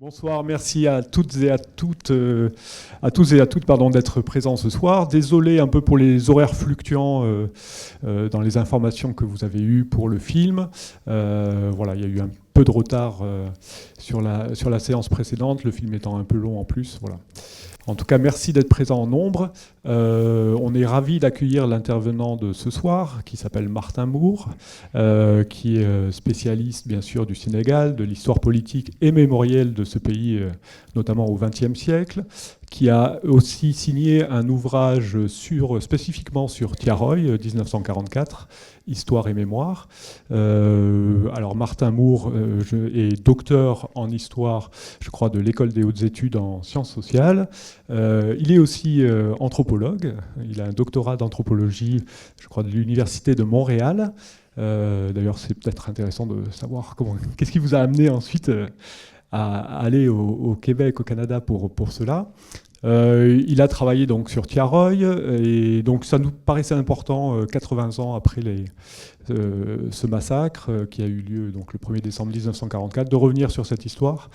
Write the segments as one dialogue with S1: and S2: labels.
S1: Bonsoir, merci à toutes et à toutes, d'être présents ce soir. Désolé un peu pour les horaires fluctuants dans les informations que vous avez eues pour le film. Voilà, il y a eu un peu de retard sur la séance précédente, le film étant un peu long en plus. Voilà. En tout cas, merci d'être présents en nombre. On est ravis d'accueillir l'intervenant de ce soir, qui s'appelle Martin Moore, qui est spécialiste, bien sûr, du Sénégal, de l'histoire politique et mémorielle de ce pays, notamment au XXe siècle, qui a aussi signé un ouvrage spécifiquement sur Thiaroye, 1944, Histoire et mémoire. Alors Martin Moore est docteur en histoire, je crois, de l'École des hautes études en sciences sociales. Il est aussi anthropologue. Il a un doctorat d'anthropologie, je crois, de l'Université de Montréal. D'ailleurs, c'est peut-être intéressant de savoir qu'est-ce qui vous a amené ensuite à aller au Québec, au Canada pour cela. Il a travaillé donc sur Thiaroye, et donc ça nous paraissait important, 80 ans après ce massacre qui a eu lieu donc, le 1er décembre 1944, de revenir sur cette histoire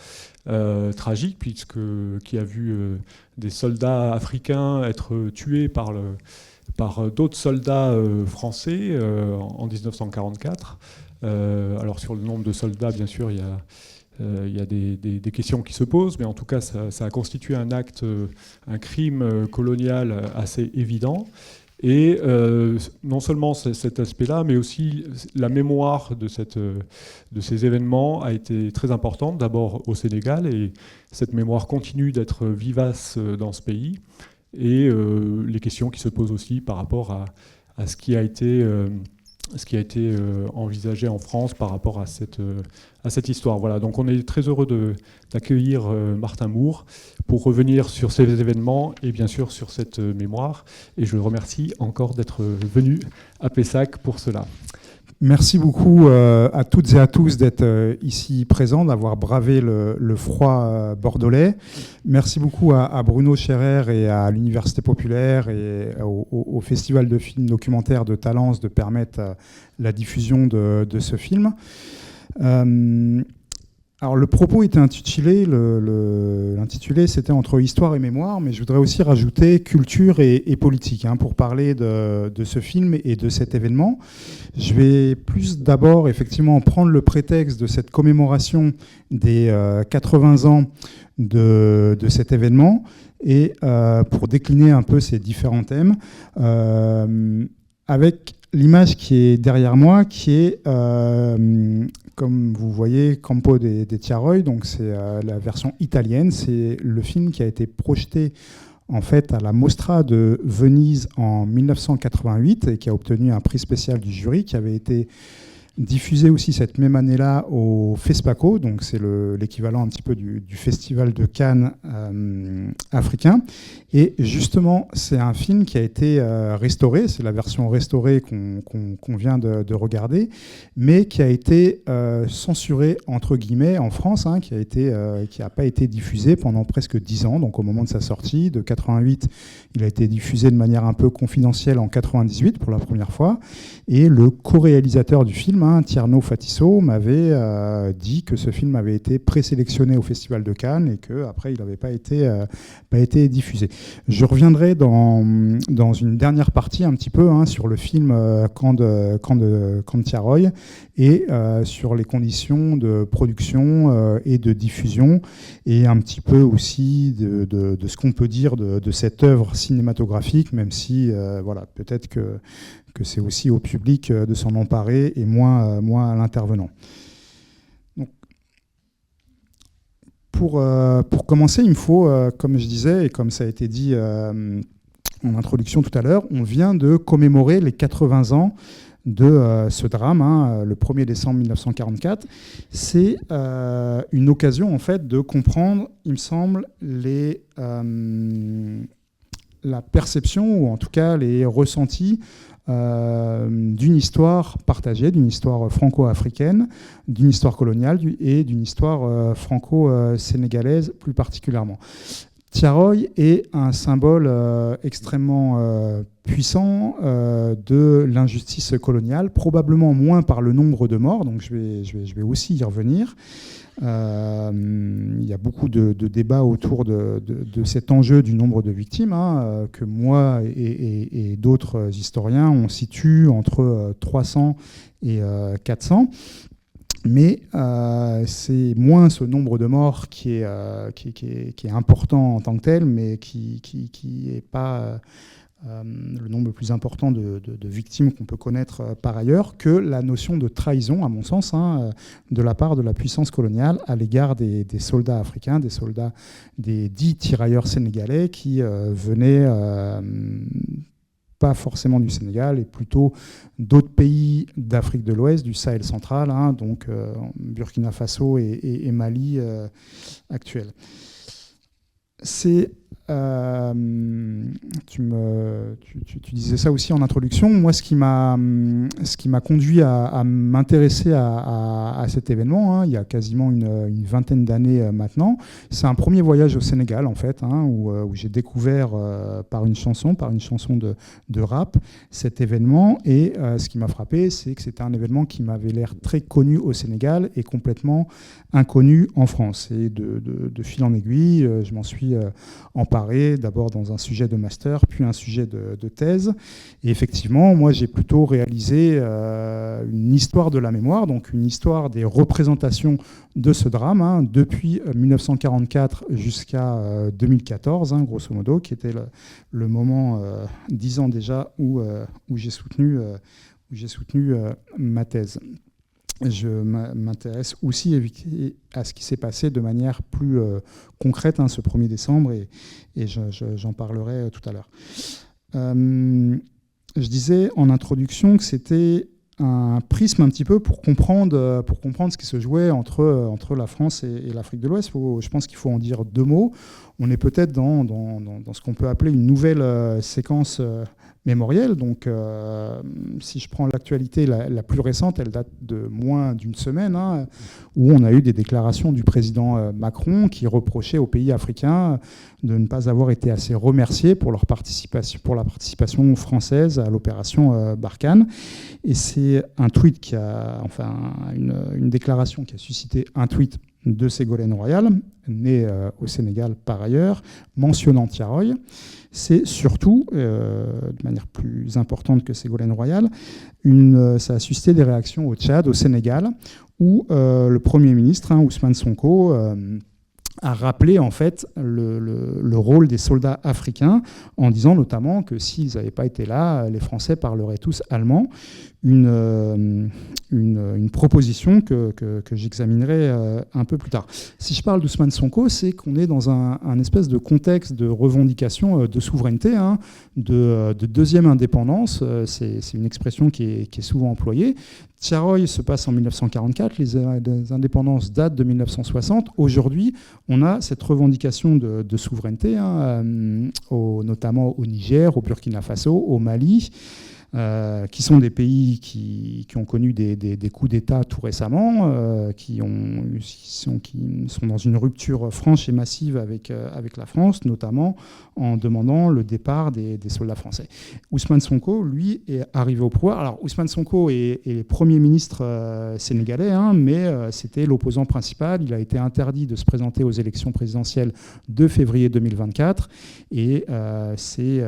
S1: tragique, qui a vu des soldats africains être tués par d'autres soldats français en 1944. Alors sur le nombre de soldats, bien sûr, il y a des questions qui se posent, mais en tout cas, ça a constitué un crime colonial assez évident. Et non seulement cet aspect-là, mais aussi la mémoire de ces événements a été très importante, d'abord au Sénégal, et cette mémoire continue d'être vivace dans ce pays. Et les questions qui se posent aussi par rapport à ce qui a été envisagé en France par rapport à cette histoire. Voilà, donc on est très heureux d'accueillir Martin Moore pour revenir sur ces événements et bien sûr sur cette mémoire. Et je le remercie encore d'être venu à Pessac pour cela.
S2: Merci beaucoup à toutes et à tous d'être ici présents, d'avoir bravé le froid bordelais. Merci beaucoup à Bruno Scherer et à l'Université populaire et au Festival de films documentaires de Talence de permettre la diffusion de ce film. Alors le propos était intitulé, l'intitulé c'était entre histoire et mémoire, mais je voudrais aussi rajouter culture et politique pour parler de ce film et de cet événement. Je vais plus d'abord effectivement prendre le prétexte de cette commémoration des 80 ans de cet événement et pour décliner un peu ces différents thèmes avec l'image qui est derrière moi, qui est, comme vous voyez, Campo dei Thiaroye, donc c'est la version italienne. C'est le film qui a été projeté en fait à la Mostra de Venise en 1988 et qui a obtenu un prix spécial du jury, qui avait été diffusé aussi cette même année-là au FESPACO, donc c'est l'équivalent un petit peu du Festival de Cannes africain. Et justement, c'est un film qui a été restauré, c'est la version restaurée qu'on vient de regarder, mais qui a été censuré entre guillemets en France, qui n'a pas été diffusé pendant presque 10 ans, donc au moment de sa sortie, de 88, il a été diffusé de manière un peu confidentielle en 98 pour la première fois, et le co-réalisateur du film, Tierno Fatisso, m'avait dit que ce film avait été présélectionné au Festival de Cannes et qu'après il n'avait pas été diffusé. Je reviendrai dans une dernière partie un petit peu sur le film Camp de Thiaroye et sur les conditions de production et de diffusion et un petit peu aussi de ce qu'on peut dire de cette œuvre cinématographique, même si voilà, peut-être que c'est aussi au public de s'en emparer et moins à l'intervenant. Donc, pour commencer, il me faut, comme je disais et comme ça a été dit en introduction tout à l'heure, on vient de commémorer les 80 ans de ce drame, le 1er décembre 1944. C'est une occasion en fait de comprendre, il me semble, la perception ou en tout cas les ressentis d'une histoire partagée, d'une histoire franco-africaine, d'une histoire coloniale et d'une histoire franco-sénégalaise plus particulièrement. Tiaroy est un symbole extrêmement puissant de l'injustice coloniale, probablement moins par le nombre de morts, donc je vais aussi y revenir. Il y a beaucoup de débats autour de cet enjeu du nombre de victimes, que moi et d'autres historiens on situe entre 300 et 400. Mais c'est moins ce nombre de morts qui est important en tant que tel, mais qui n'est pas le nombre le plus important de victimes qu'on peut connaître par ailleurs, que la notion de trahison, à mon sens, de la part de la puissance coloniale à l'égard des soldats africains, des dits tirailleurs sénégalais qui venaient pas forcément du Sénégal, et plutôt d'autres pays d'Afrique de l'Ouest, du Sahel central, donc Burkina Faso et Mali actuel. C'est tu disais ça aussi en introduction. Moi, ce qui m'a conduit à m'intéresser à cet événement, il y a quasiment une vingtaine d'années maintenant, c'est un premier voyage au Sénégal, en fait, où j'ai découvert par une chanson de rap cet événement. Et ce qui m'a frappé, c'est que c'était un événement qui m'avait l'air très connu au Sénégal et complètement inconnu en France. Et de fil en aiguille, je m'en suis emparé, d'abord dans un sujet de master, puis un sujet de thèse. Et effectivement, moi, j'ai plutôt réalisé une histoire de la mémoire, donc une histoire des représentations de ce drame, depuis 1944 jusqu'à 2014, grosso modo, qui était le moment, 10 ans déjà, où j'ai soutenu ma thèse. Je m'intéresse aussi à ce qui s'est passé de manière plus concrète ce 1er décembre, et j'en parlerai tout à l'heure. Je disais en introduction que c'était un prisme un petit peu pour comprendre ce qui se jouait entre la France et l'Afrique de l'Ouest. Je pense qu'il faut en dire deux mots. On est peut-être dans ce qu'on peut appeler une nouvelle séquence mémorielle. Donc, si je prends l'actualité la plus récente, elle date de moins d'une semaine, où on a eu des déclarations du président Macron qui reprochait aux pays africains de ne pas avoir été assez remerciés pour la participation française à l'opération Barkhane. Et c'est un tweet une déclaration qui a suscité un tweet de Ségolène Royal, né au Sénégal par ailleurs, mentionnant Tiaroy. C'est surtout, de manière plus importante que Ségolène Royal, ça a suscité des réactions au Tchad, au Sénégal, où le Premier ministre, Ousmane Sonko, a rappelé en fait le rôle des soldats africains, en disant notamment que s'ils n'avaient pas été là, les Français parleraient tous allemand. Une proposition que j'examinerai un peu plus tard. Si je parle d'Ousmane Sonko, c'est qu'on est dans un espèce de contexte de revendication de souveraineté, de deuxième indépendance. C'est une expression qui est souvent employée. Tiaroy se passe en 1944, les indépendances datent de 1960. Aujourd'hui, on a cette revendication de souveraineté, notamment au Niger, au Burkina Faso, au Mali, qui sont des pays qui ont connu des coups d'État tout récemment, qui sont dans une rupture franche et massive avec la France, notamment en demandant le départ des soldats français. Ousmane Sonko, lui, est arrivé au pouvoir. Alors, Ousmane Sonko est Premier ministre sénégalais, mais c'était l'opposant principal. Il a été interdit de se présenter aux élections présidentielles de février 2024, et c'est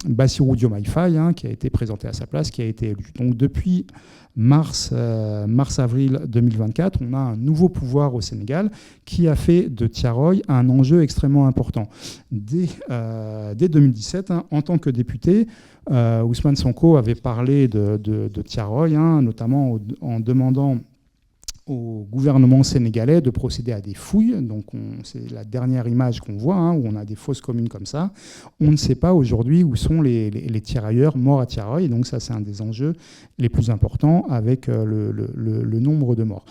S2: Bassirou Diomaye Faye qui a été présenté à sa place, qui a été élu. Donc depuis mars-avril 2024, on a un nouveau pouvoir au Sénégal qui a fait de Tiaroy un enjeu extrêmement important. Dès 2017, en tant que député, Ousmane Sonko avait parlé de Tiaroy, notamment en demandant au gouvernement sénégalais de procéder à des fouilles. Donc c'est la dernière image qu'on voit, où on a des fosses communes comme ça. On ne sait pas aujourd'hui où sont les tirailleurs morts à Tiaroy. Donc ça, c'est un des enjeux les plus importants avec le nombre de morts.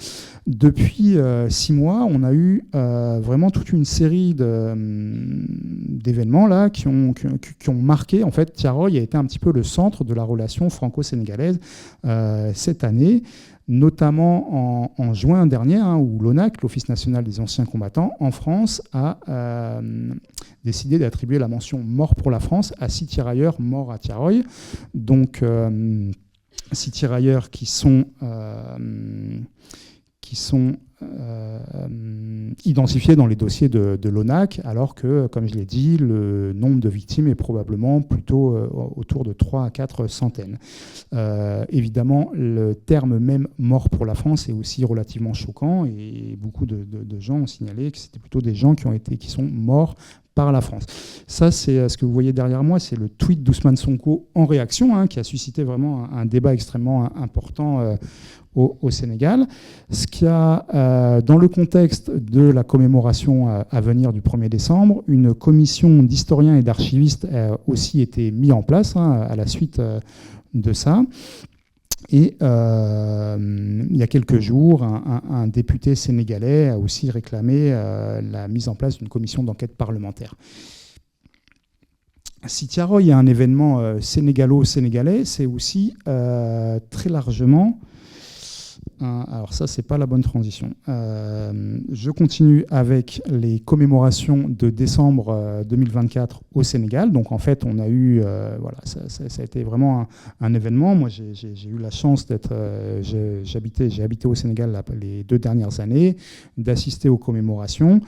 S2: Depuis 6 mois, on a eu vraiment toute une série d'événements là qui ont marqué. En fait, Tiaroy a été un petit peu le centre de la relation franco-sénégalaise cette année, notamment en juin dernier, où l'ONAC, l'Office national des anciens combattants, en France, a décidé d'attribuer la mention mort pour la France à 6 tirailleurs morts à Tiaroy. Donc 6 tirailleurs qui sont identifiés dans les dossiers de l'ONAC, alors que, comme je l'ai dit, le nombre de victimes est probablement plutôt autour de 3 à 4 centaines. Évidemment, le terme même « mort pour la France » est aussi relativement choquant, et beaucoup de gens ont signalé que c'était plutôt des gens qui sont morts par la France. Ça, c'est ce que vous voyez derrière moi, c'est le tweet d'Ousmane Sonko en réaction, qui a suscité vraiment un débat extrêmement important au Sénégal. Ce qui a, dans le contexte de la commémoration à venir du 1er décembre, une commission d'historiens et d'archivistes a aussi été mise en place à la suite de ça. Et il y a quelques jours, un député sénégalais a aussi réclamé la mise en place d'une commission d'enquête parlementaire. Si Tiaroy est un événement sénégalo-sénégalais, c'est aussi très largement... Alors ça, c'est pas la bonne transition. Je continue avec les commémorations de décembre 2024 au Sénégal. Donc en fait, on a eu, voilà, ça a été vraiment un événement. Moi, j'ai eu la chance d'être, j'ai habité au Sénégal les 2 dernières années, d'assister aux commémorations.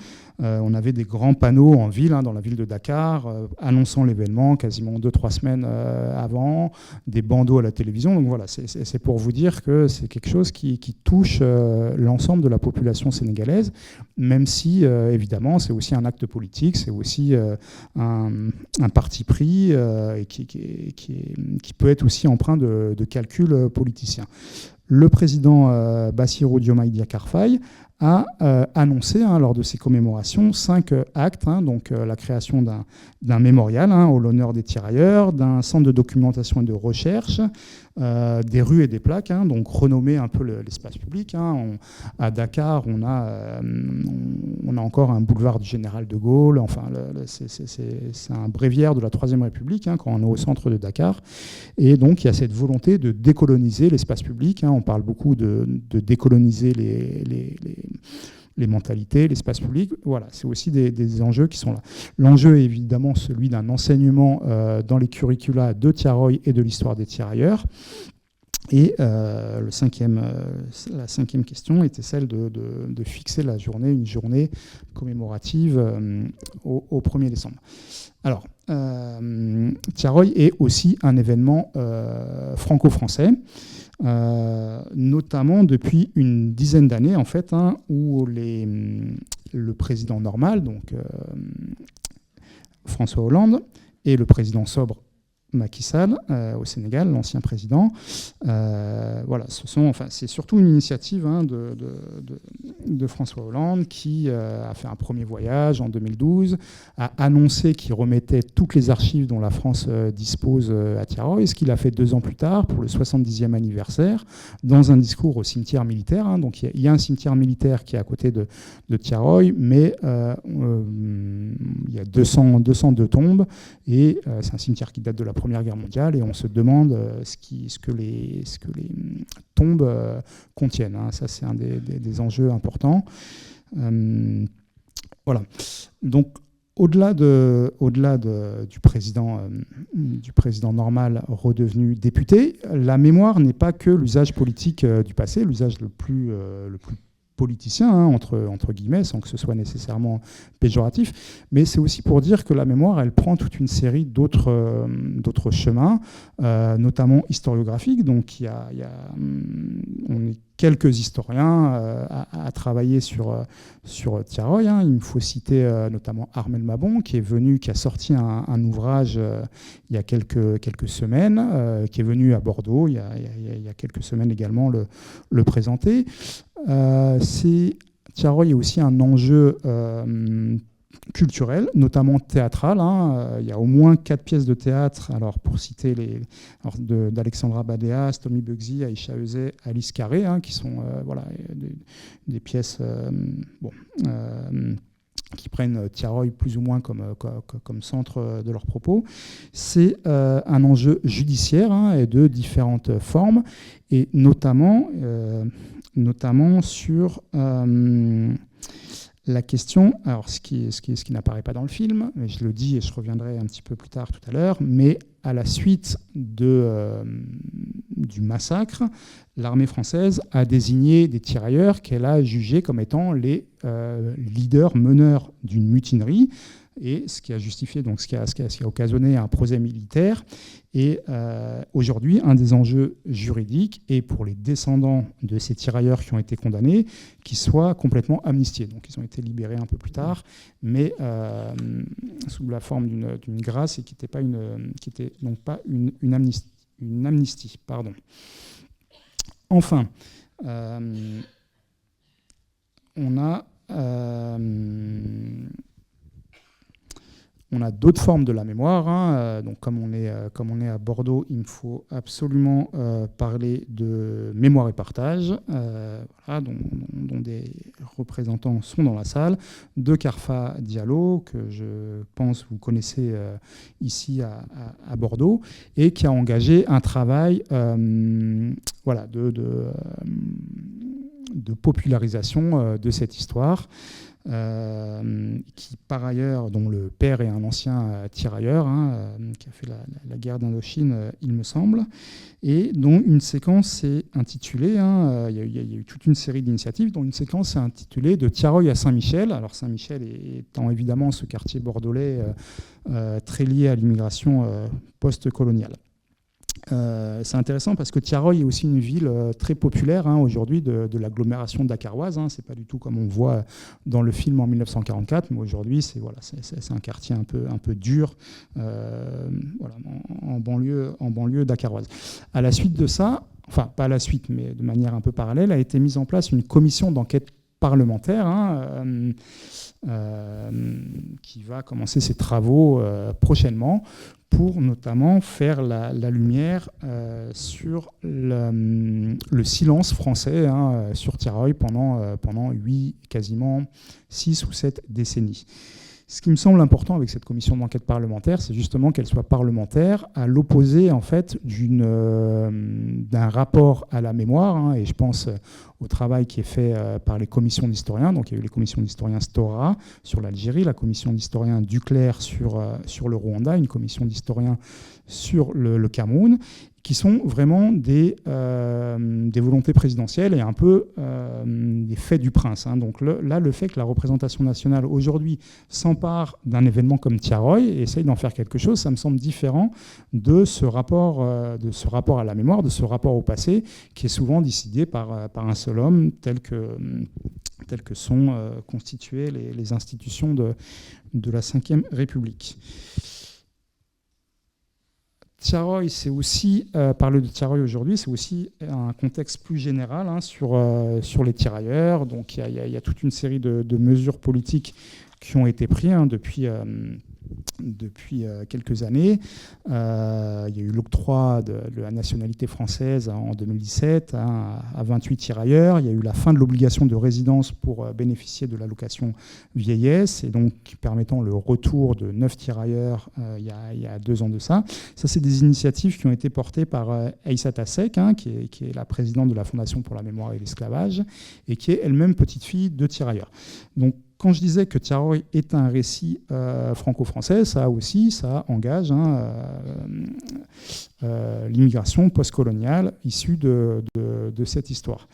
S2: On avait des grands panneaux en ville, dans la ville de Dakar, annonçant l'événement quasiment 2-3 semaines avant, des bandeaux à la télévision. Donc voilà, c'est pour vous dire que c'est quelque chose qui touche l'ensemble de la population sénégalaise, même si, évidemment, c'est aussi un acte politique, c'est aussi un parti pris et qui peut être aussi empreint de calculs politiciens. Le président Bassirou Diomaye Diakhar Faye a annoncé lors de ces commémorations 5 actes, donc la création d'un mémorial au l'honneur des tirailleurs, d'un centre de documentation et de recherche, des rues et des plaques, donc renommer un peu l'espace public. À Dakar, on a encore un boulevard du Général de Gaulle. Enfin, c'est un bréviaire de la Troisième République quand on est au centre de Dakar. Et donc, il y a cette volonté de décoloniser l'espace public. On parle beaucoup de décoloniser les mentalités, l'espace public. Voilà, c'est aussi des enjeux qui sont là. L'enjeu est évidemment celui d'un enseignement dans les curricula de Tiaroy et de l'histoire des tirailleurs. Et la cinquième question était celle de fixer une journée commémorative au 1er décembre. Alors, Tiaroy est aussi un événement franco-français, notamment depuis une dizaine d'années, en fait, où le président normal, donc François Hollande, et le président sobre Macky Sall au Sénégal, l'ancien président. Voilà, c'est surtout une initiative de François Hollande qui a fait un premier voyage en 2012, a annoncé qu'il remettait toutes les archives dont la France dispose à Tiaroy, ce qu'il a fait 2 ans plus tard pour le 70e anniversaire, dans un discours au cimetière militaire. Donc il y a un cimetière militaire qui est à côté de Tiaroy, mais il y a 202 tombes, et c'est un cimetière qui date de la Première Guerre mondiale, et on se demande ce que les tombes contiennent. Ça, c'est un des enjeux importants. Voilà. Donc, au-delà du président normal redevenu député, la mémoire n'est pas que l'usage politique du passé, l'usage le plus politicien, entre guillemets, sans que ce soit nécessairement péjoratif, mais c'est aussi pour dire que la mémoire, elle prend toute une série d'autres chemins, notamment historiographiques. Donc on est quelques historiens à travailler sur Tiaroy. Il me faut citer notamment Armel Mabon, qui a sorti un ouvrage il y a quelques semaines, qui est venu à Bordeaux il y a quelques semaines également le présenter. Tiaroy est aussi un enjeu culturel, notamment théâtral. Il y a au moins 4 pièces de théâtre, alors pour citer d'Alexandra Badéas, Tommy Bugsy, Aïcha Euzet, Alice Carré, qui sont des pièces qui prennent Tiaroy plus ou moins comme centre de leurs propos. C'est un enjeu judiciaire et de différentes formes, et notamment sur La question, alors ce qui n'apparaît pas dans le film, mais je le dis et je reviendrai un petit peu plus tard tout à l'heure, mais à la suite du massacre, l'armée française a désigné des tirailleurs qu'elle a jugés comme étant les leaders, meneurs d'une mutinerie, et ce qui a justifié, donc ce qui a occasionné un procès militaire. Et aujourd'hui, un des enjeux juridiques est pour les descendants de ces tirailleurs qui ont été condamnés, qu'ils soient complètement amnistiés. Donc ils ont été libérés un peu plus tard, mais sous la forme d'une grâce et qui n'était donc pas une amnistie. Pardon. Enfin, on a d'autres formes de la mémoire. Hein. Donc, comme on est à Bordeaux, il me faut absolument parler de mémoire et partage, voilà, dont des représentants sont dans la salle, de Carfa Diallo, que je pense vous connaissez ici à Bordeaux, et qui a engagé un travail voilà, de popularisation de cette histoire. Qui par ailleurs, dont le père est un ancien tirailleur, qui a fait la guerre d'Indochine, il me semble, et dont une séquence est intitulée, il y a eu toute une série d'initiatives, dont une séquence est intitulée de Tiaroy à Saint-Michel. Alors Saint-Michel étant évidemment ce quartier bordelais très lié à l'immigration post-coloniale. C'est intéressant parce que Tiaroy est aussi une ville très populaire aujourd'hui de l'agglomération dakaroise. C'est pas du tout comme on voit dans le film en 1944, mais aujourd'hui c'est un quartier un peu dur voilà, en banlieue dakaroise. À la suite de ça, enfin pas à la suite, mais de manière un peu parallèle, a été mise en place une commission d'enquête parlementaire qui va commencer ses travaux prochainement, pour notamment faire la lumière sur le silence français sur Tiaroy pendant quasiment 6 ou 7 décennies. Ce qui me semble important avec cette commission d'enquête parlementaire, c'est justement qu'elle soit parlementaire, à l'opposé en fait d'un rapport à la mémoire, et je pense au travail qui est fait par les commissions d'historiens. Donc il y a eu les commissions d'historiens Stora sur l'Algérie, la commission d'historiens Duclerc sur le Rwanda, une commission d'historiens sur le Cameroun, qui sont vraiment des volontés présidentielles et un peu des faits du prince. Donc le fait que la représentation nationale aujourd'hui s'empare d'un événement comme Tiaroy et essaye d'en faire quelque chose, ça me semble différent de ce rapport à la mémoire, de ce rapport au passé, qui est souvent décidé par un seul homme, tel que sont constituées les institutions de la Ve République. Tiaroy, c'est aussi, parler de Tiaroy aujourd'hui, c'est aussi un contexte plus général sur les tirailleurs. Donc il y a toute une série de mesures politiques qui ont été prises depuis quelques années. Il y a eu l'octroi de la nationalité française en 2017 à 28 tirailleurs. Il y a eu la fin de l'obligation de résidence pour bénéficier de l'allocation vieillesse, et donc permettant le retour de 9 tirailleurs il y a 2 ans de ça. Ça, c'est des initiatives qui ont été portées par Aïssata Seck, qui est la présidente de la Fondation pour la mémoire et l'esclavage, et qui est elle-même petite fille de tirailleurs. Donc, quand je disais que Tiaroy est un récit franco-français, ça engage l'immigration postcoloniale issue de cette histoire.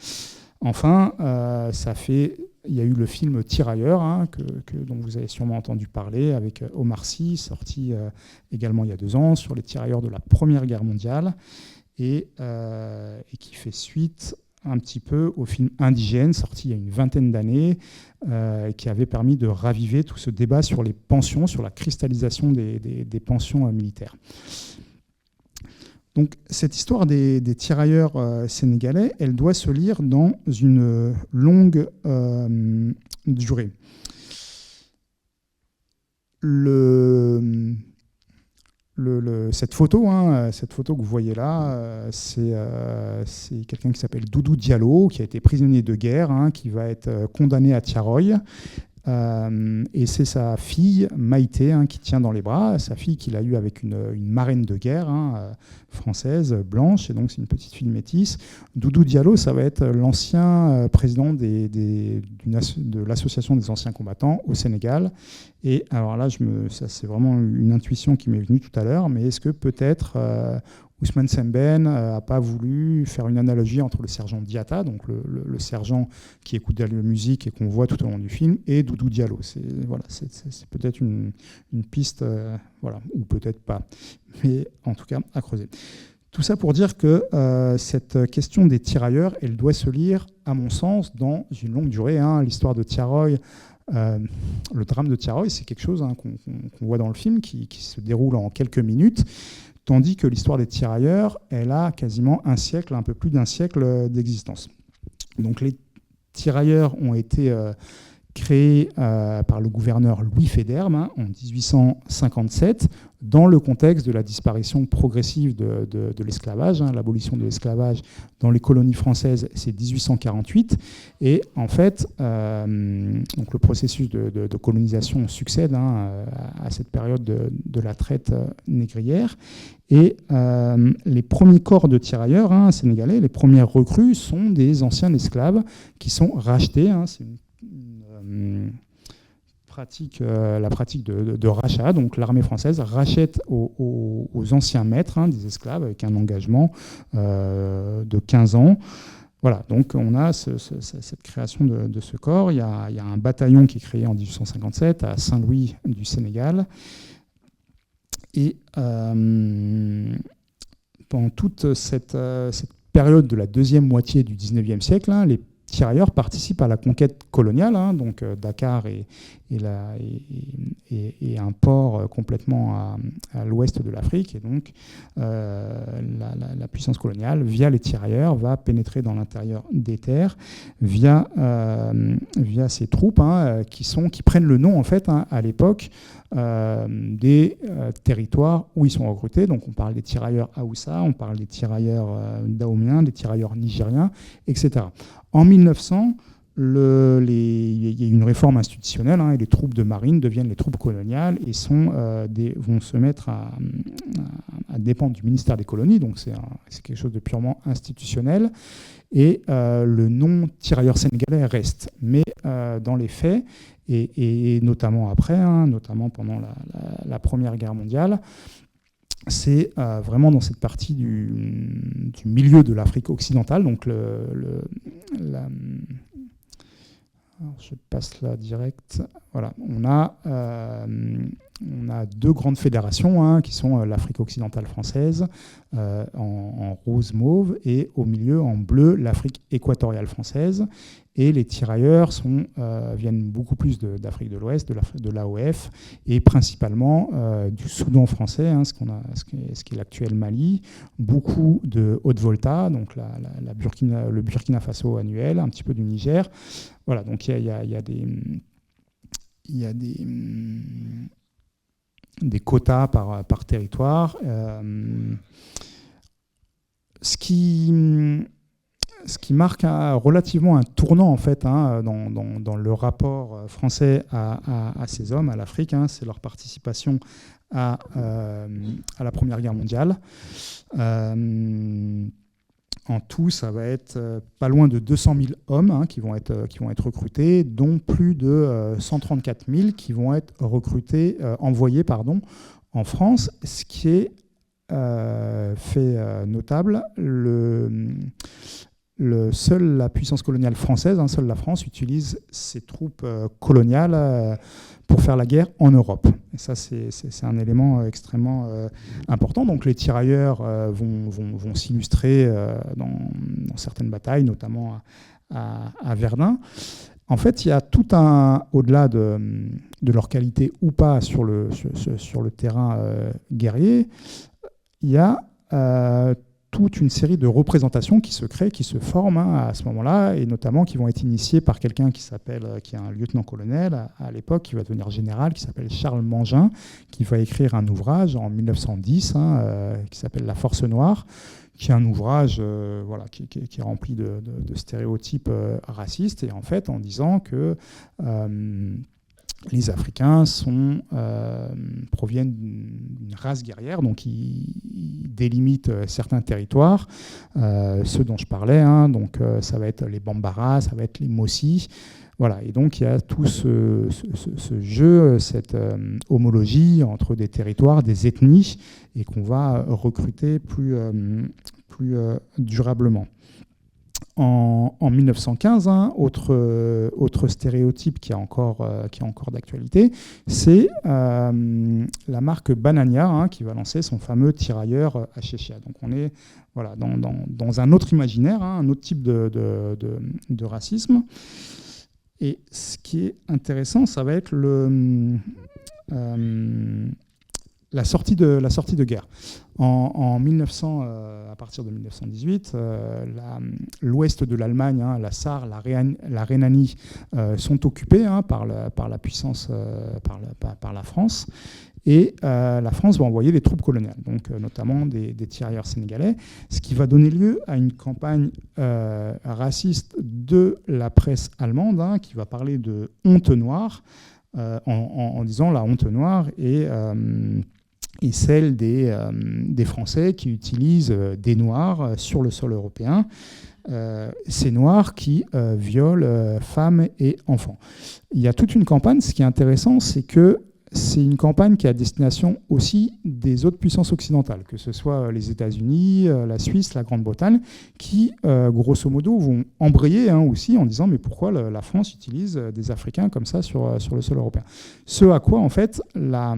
S2: Enfin, il y a eu le film Tirailleurs, dont vous avez sûrement entendu parler, avec Omar Sy, sorti également il y a 2 ans, sur les tirailleurs de la Première Guerre mondiale, et qui fait suite un petit peu au film Indigène, sorti il y a une 20aine d'années, qui avait permis de raviver tout ce débat sur les pensions, sur la cristallisation des pensions militaires. Donc cette histoire des tirailleurs sénégalais, elle doit se lire dans une longue durée. Cette photo que vous voyez là, c'est quelqu'un qui s'appelle Doudou Diallo, qui a été prisonnier de guerre, qui va être condamné à Tiaroy. Et c'est sa fille, Maïté, qui tient dans les bras, sa fille qu'il a eue avec une marraine de guerre française, blanche, et donc c'est une petite fille métisse. Doudou Diallo, ça va être l'ancien président de l'association des anciens combattants au Sénégal. Et alors là, ça c'est vraiment une intuition qui m'est venue tout à l'heure, mais est-ce que peut-être Ousmane Sembène n'a pas voulu faire une analogie entre le sergent Diatta, donc le sergent qui écoute de la musique et qu'on voit tout au long du film, et Doudou Diallo. C'est peut-être une piste, ou peut-être pas, mais en tout cas à creuser. Tout ça pour dire que cette question des tirailleurs, elle doit se lire, à mon sens, dans une longue durée. L'histoire de Tiaroy, le drame de Tiaroy, c'est quelque chose qu'on voit dans le film qui se déroule en quelques minutes. Tandis que l'histoire des tirailleurs, elle a quasiment un siècle, un peu plus d'un siècle d'existence. Donc les tirailleurs ont été créés par le gouverneur Louis Federme en 1857, dans le contexte de la disparition progressive de l'esclavage. L'abolition de l'esclavage dans les colonies françaises, c'est 1848. Et en fait, donc le processus de colonisation succède à cette période de la traite négrière. Et les premiers corps de tirailleurs sénégalais, les premières recrues, sont des anciens esclaves qui sont rachetés. C'est une la pratique de rachat. Donc l'armée française rachète aux anciens maîtres des esclaves avec un engagement de 15 ans. Voilà, donc on a cette création de ce corps. Il y a un bataillon qui est créé en 1857 à Saint-Louis du Sénégal. Et pendant toute cette période de la deuxième moitié du 19e siècle, les tirailleurs participent à la conquête coloniale, donc Dakar et un port complètement à l'ouest de l'Afrique. Et donc la puissance coloniale, via les tirailleurs, va pénétrer dans l'intérieur des terres via ces troupes qui prennent le nom en fait à l'époque des territoires où ils sont recrutés. Donc on parle des tirailleurs Haoussa, on parle des tirailleurs daomiens, des tirailleurs nigériens, etc. En 1900, il y a une réforme institutionnelle et les troupes de marine deviennent les troupes coloniales et vont se mettre à dépendre du ministère des colonies. Donc c'est quelque chose de purement institutionnel. Et le nom tirailleur sénégalais reste. Mais dans les faits, et notamment après, notamment pendant la Première Guerre mondiale, c'est vraiment dans cette partie du milieu de l'Afrique occidentale. Donc alors je passe là direct. Voilà, on a deux grandes fédérations qui sont l'Afrique occidentale française en rose mauve et au milieu en bleu l'Afrique équatoriale française. Et les tirailleurs viennent beaucoup plus d'Afrique de l'Ouest, de l'AOF, et principalement du Soudan français, ce qui est l'actuel Mali, beaucoup de Haute-Volta, donc le Burkina Faso annuel, un petit peu du Niger. Voilà, donc il y a des quotas par territoire. Ce qui marque relativement un tournant en fait dans le rapport français à ces hommes, à l'Afrique, c'est leur participation à la Première Guerre mondiale. En tout, ça va être pas loin de 200 000 hommes qui vont être recrutés, dont plus de 134 000 qui vont être envoyés en France, ce qui est fait notable. La puissance coloniale française, seule la France, utilise ses troupes coloniales pour faire la guerre en Europe. Et ça, c'est un élément extrêmement important. Donc les tirailleurs vont s'illustrer dans certaines batailles, notamment à Verdun. En fait, il y a tout au-delà de leur qualité ou pas sur le terrain guerrier, il y a toute une série de représentations qui se créent, qui se forment à ce moment-là, et notamment qui vont être initiées par quelqu'un qui est un lieutenant-colonel à l'époque, qui va devenir général, qui s'appelle Charles Mangin, qui va écrire un ouvrage en 1910 qui s'appelle La Force Noire, qui est un ouvrage qui est rempli de stéréotypes racistes, et en fait en disant que les Africains proviennent d'une race guerrière, donc ils délimitent certains territoires, ceux dont je parlais, hein, donc ça va être les Bambara, ça va être les Mossi. Voilà, et donc il y a tout ce jeu, cette homologie entre des territoires, des ethnies, et qu'on va recruter plus durablement. En 1915, hein, autre stéréotype qui est encore d'actualité, c'est la marque Banania, hein, qui va lancer son fameux tirailleur Achéchia. Donc on est dans un autre imaginaire, hein, un autre type de racisme. Et ce qui est intéressant, ça va être la sortie de guerre. En 1900, à partir de 1918, l'ouest de l'Allemagne, hein, la Sarre, la Rhénanie, sont occupés, hein, par la puissance, par la France. Et la France va envoyer des troupes coloniales, donc notamment des tirailleurs sénégalais, ce qui va donner lieu à une campagne raciste de la presse allemande, hein, qui va parler de honte noire, en disant la honte noire est celle des Français qui utilisent des Noirs sur le sol européen, ces Noirs qui violent femmes et enfants. Il y a toute une campagne. Ce qui est intéressant, c'est que c'est une campagne qui est à destination aussi des autres puissances occidentales, que ce soit les États-Unis, la Suisse, la Grande-Bretagne, qui, grosso modo, vont embrayer, hein, aussi en disant mais pourquoi la France utilise des Africains comme ça sur le sol européen. Ce à quoi, en fait, alors,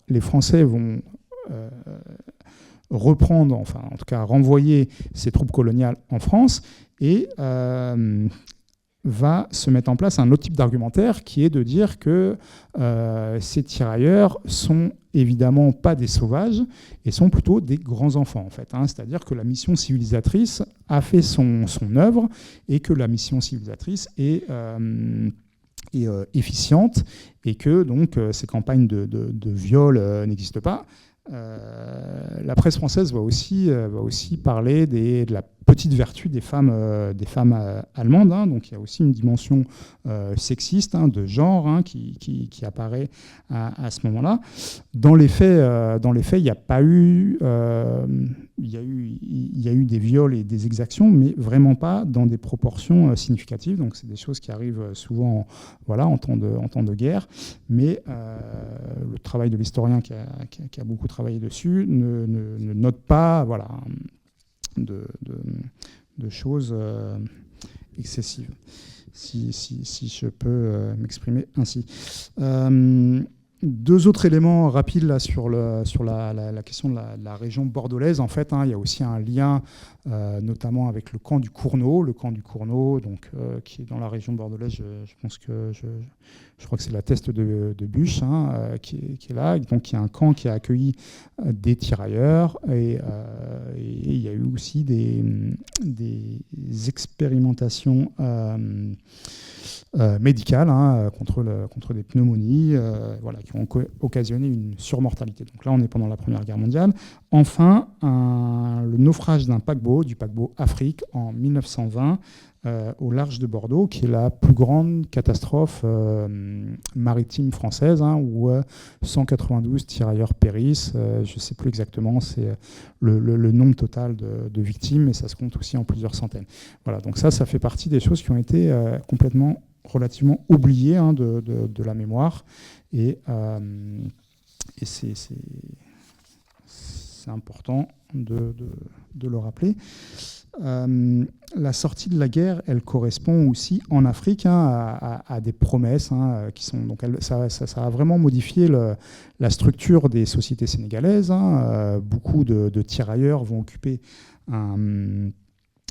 S2: les Français vont reprendre, enfin, en tout cas, renvoyer ces troupes coloniales en France et va se mettre en place un autre type d'argumentaire qui est de dire que ces tirailleurs sont évidemment pas des sauvages et sont plutôt des grands enfants, en fait, hein. C'est-à-dire que la mission civilisatrice a fait son œuvre et que la mission civilisatrice est efficiente et que donc ces campagnes de viol n'existent pas. La presse française va aussi parler de la petite vertu des femmes allemandes, hein. Donc il y a aussi une dimension sexiste, hein, de genre, hein, qui apparaît à ce moment-là. Dans les faits, il n'y a pas eu, il y a eu des viols et des exactions, mais vraiment pas dans des proportions significatives. Donc c'est des choses qui arrivent souvent, en temps de guerre. Mais le travail de l'historien qui a beaucoup travaillé dessus ne note pas, de choses excessives, si je peux m'exprimer ainsi. Deux autres éléments rapides là, sur la question de la région bordelaise. En fait, hein, il y a aussi un lien notamment avec le camp du Cournot. Le camp du Cournot, donc, qui est dans la région bordelaise, je pense que je crois que c'est la Teste de Buch, hein, qui est là. Donc il y a un camp qui a accueilli des tirailleurs et il y a eu aussi des expérimentations médicales, hein, contre des pneumonies, qui ont occasionné une surmortalité. Donc là, on est pendant la Première Guerre mondiale. Enfin, le naufrage du paquebot Afrique en 1920, au large de Bordeaux, qui est la plus grande catastrophe maritime française, hein, où 192 tirailleurs périssent. Je ne sais plus exactement, c'est le nombre total de victimes, mais ça se compte aussi en plusieurs centaines. Voilà, donc ça fait partie des choses qui ont été relativement oubliées, hein, de la mémoire. Et c'est important de le rappeler. La sortie de la guerre, elle correspond aussi en Afrique, hein, à des promesses, hein, qui sont donc ça a vraiment modifié la structure des sociétés sénégalaises, hein. Beaucoup de tirailleurs vont occuper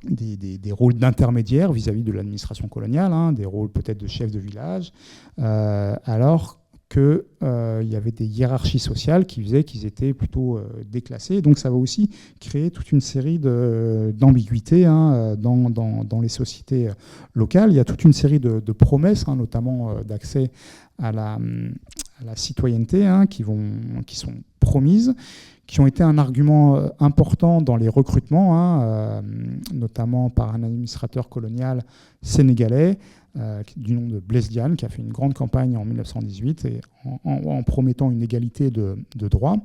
S2: des rôles d'intermédiaires vis-à-vis de l'administration coloniale, hein, des rôles peut-être de chef de village, alors qu'il y avait des hiérarchies sociales qui faisaient qu'ils étaient plutôt déclassés. Donc ça va aussi créer toute une série d'ambiguïtés, hein, dans les sociétés locales. Il y a toute une série de promesses, hein, notamment d'accès à la citoyenneté, hein, qui sont promises, qui ont été un argument important dans les recrutements, notamment par un administrateur colonial sénégalais du nom de Blaise Diagne, qui a fait une grande campagne en 1918 et en promettant une égalité de droits.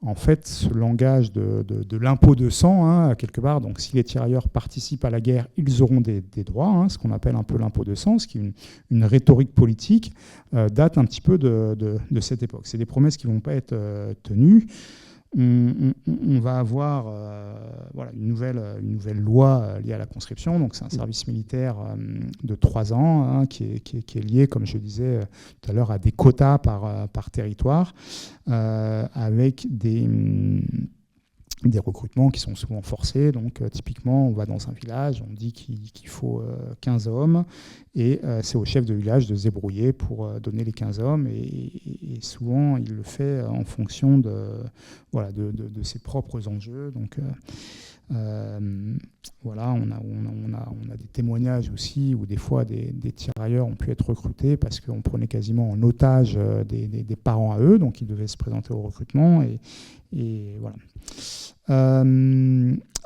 S2: En fait, ce langage de l'impôt de sang, quelque part, donc si les tirailleurs participent à la guerre, ils auront des droits, ce qu'on appelle un peu l'impôt de sang, ce qui est une rhétorique politique, date un petit peu de cette époque. C'est des promesses qui ne vont pas être tenues. On va avoir une nouvelle loi liée à la conscription. Donc c'est un service militaire de 3 ans qui est lié, comme je disais tout à l'heure, à des quotas par territoire, avec des recrutements qui sont souvent forcés. Donc typiquement, on va dans un village, on dit qu'il faut 15 hommes, et c'est au chef de village de se débrouiller pour donner les 15 hommes, et souvent il le fait en fonction de ses propres enjeux. Donc on a des témoignages aussi où des fois des tirailleurs ont pu être recrutés parce qu'on prenait quasiment en otage des parents à eux, donc ils devaient se présenter au recrutement, et voilà.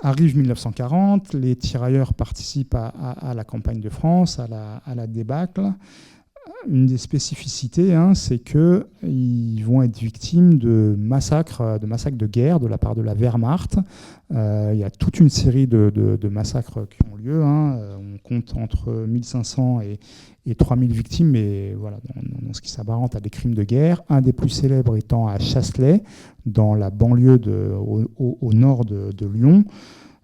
S2: Arrive 1940, les tirailleurs participent à la campagne de France, à la débâcle. Une des spécificités, c'est qu'ils vont être victimes de massacres de guerre de la part de la Wehrmacht. Il y a toute une série de massacres qui ont lieu. On compte entre 1500 et 3000 victimes, mais voilà, dans ce qui s'apparente à des crimes de guerre. Un des plus célèbres étant à Chasselet, dans la banlieue au nord de Lyon,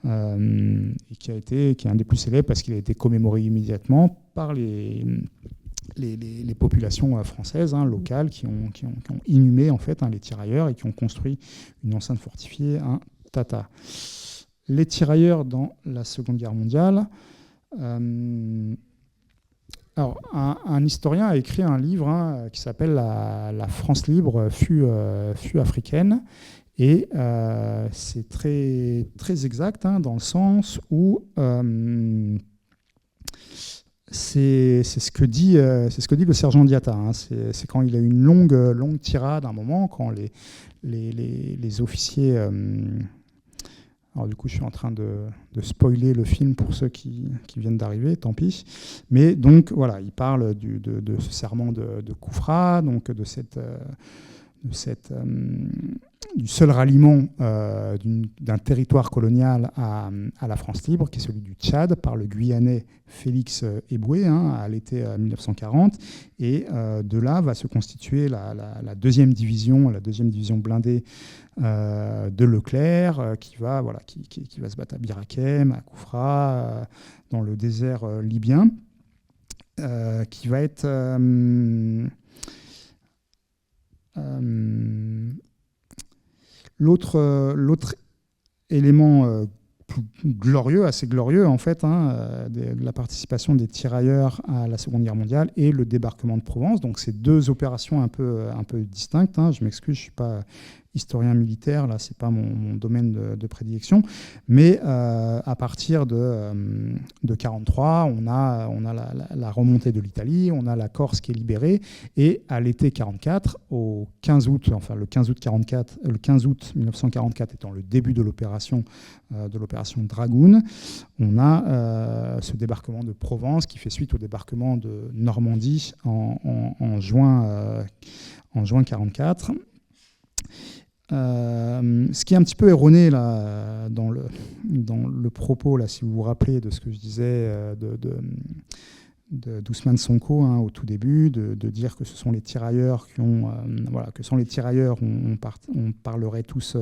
S2: et qui est un des plus célèbres parce qu'il a été commémoré immédiatement par les populations françaises locales qui ont inhumé en fait les tirailleurs et qui ont construit une enceinte fortifiée, un Tata. Les tirailleurs dans la Seconde Guerre mondiale. Alors, un historien a écrit un livre qui s'appelle La France libre fut africaine, et c'est très, très exact dans le sens où c'est ce que dit le sergent Diatta. C'est quand il a eu une longue tirade à un moment, quand les officiers... alors du coup, je suis en train de spoiler le film pour ceux qui viennent d'arriver, tant pis. Mais donc, voilà, il parle de ce serment de Koufra, donc du seul ralliement d'un territoire colonial à la France libre, qui est celui du Tchad, par le Guyanais Félix Éboué, à l'été 1940. Et de là va se constituer la deuxième division blindée de Leclerc, qui va se battre à Bir Hakeim, à Koufra, dans le désert libyen, qui va être... L'autre élément glorieux, assez glorieux en fait, de la participation des tirailleurs à la Seconde Guerre mondiale et le débarquement de Provence. Donc c'est deux opérations un peu distinctes. Je m'excuse, je ne suis pas historien militaire, là, c'est pas mon domaine de prédilection, mais à partir de 43, on a la remontée de l'Italie, on a la Corse qui est libérée, et à l'été 44, au 15 août, enfin le 15 août 1944 étant le début de l'opération Dragoon, on a ce débarquement de Provence qui fait suite au débarquement de Normandie en juin 44. Ce qui est un petit peu erroné là, dans le propos, là, si vous vous rappelez de ce que je disais d'Ousmane Sonko au tout début, de dire que ce sont les tirailleurs on parlerait tous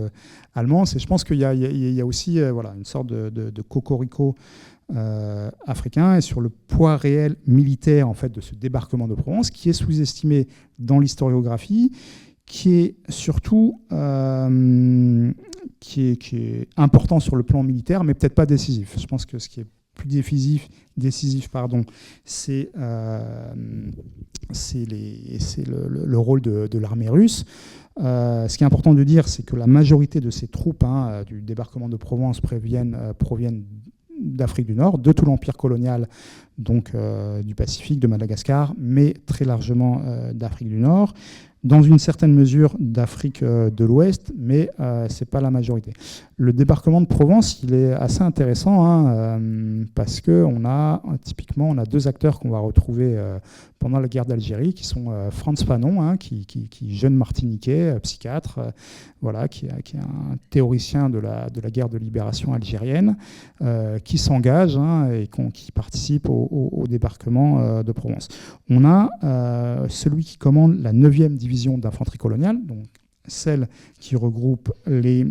S2: allemand. Je pense qu'il y a aussi une sorte de cocorico africain, et sur le poids réel militaire en fait, de ce débarquement de Provence, qui est sous-estimé dans l'historiographie, qui est surtout qui est important sur le plan militaire, mais peut-être pas décisif. Je pense que ce qui est plus décisif, c'est le rôle de l'armée russe. Ce qui est important de dire, c'est que la majorité de ces troupes du débarquement de Provence proviennent d'Afrique du Nord, de tout l'empire colonial, donc du Pacifique, de Madagascar, mais très largement d'Afrique du Nord. dans une certaine mesure d'Afrique de l'Ouest, mais ce n'est pas la majorité. Le débarquement de Provence, il est assez intéressant parce qu'on a typiquement on a deux acteurs qu'on va retrouver pendant la guerre d'Algérie, qui sont Frantz Fanon, qui jeune Martiniquais, psychiatre, voilà, qui est un théoricien de la guerre de libération algérienne, qui s'engage et qui participe au débarquement de Provence. On a celui qui commande la 9e division d'infanterie coloniale, donc celle qui regroupe les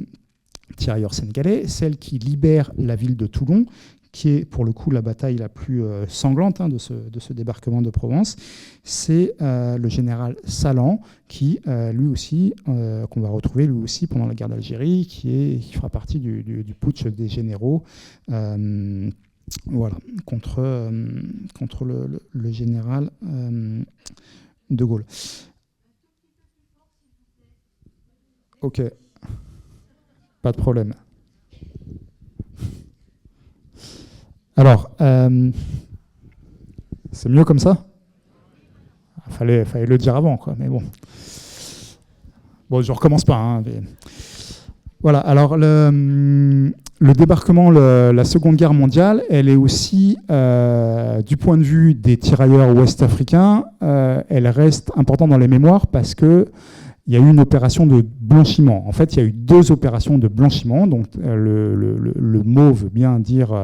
S2: tirailleurs sénégalais, celle qui libère la ville de Toulon, qui est pour le coup la bataille la plus sanglante de ce débarquement de Provence. C'est le général Salan, qui lui aussi, qu'on va retrouver lui aussi pendant la guerre d'Algérie, qui fera partie du putsch des généraux, voilà, contre le général de Gaulle. Ok, pas de problème. Alors, c'est mieux comme ça ? Fallait le dire avant, quoi, mais bon. Bon, je recommence pas. Mais... Voilà, alors le débarquement, la Seconde Guerre mondiale, elle est aussi, du point de vue des tirailleurs ouest-africains, elle reste importante dans les mémoires parce qu'il y a eu une opération de blanchiment. En fait, il y a eu 2 opérations de blanchiment. Donc, le mot veut bien dire...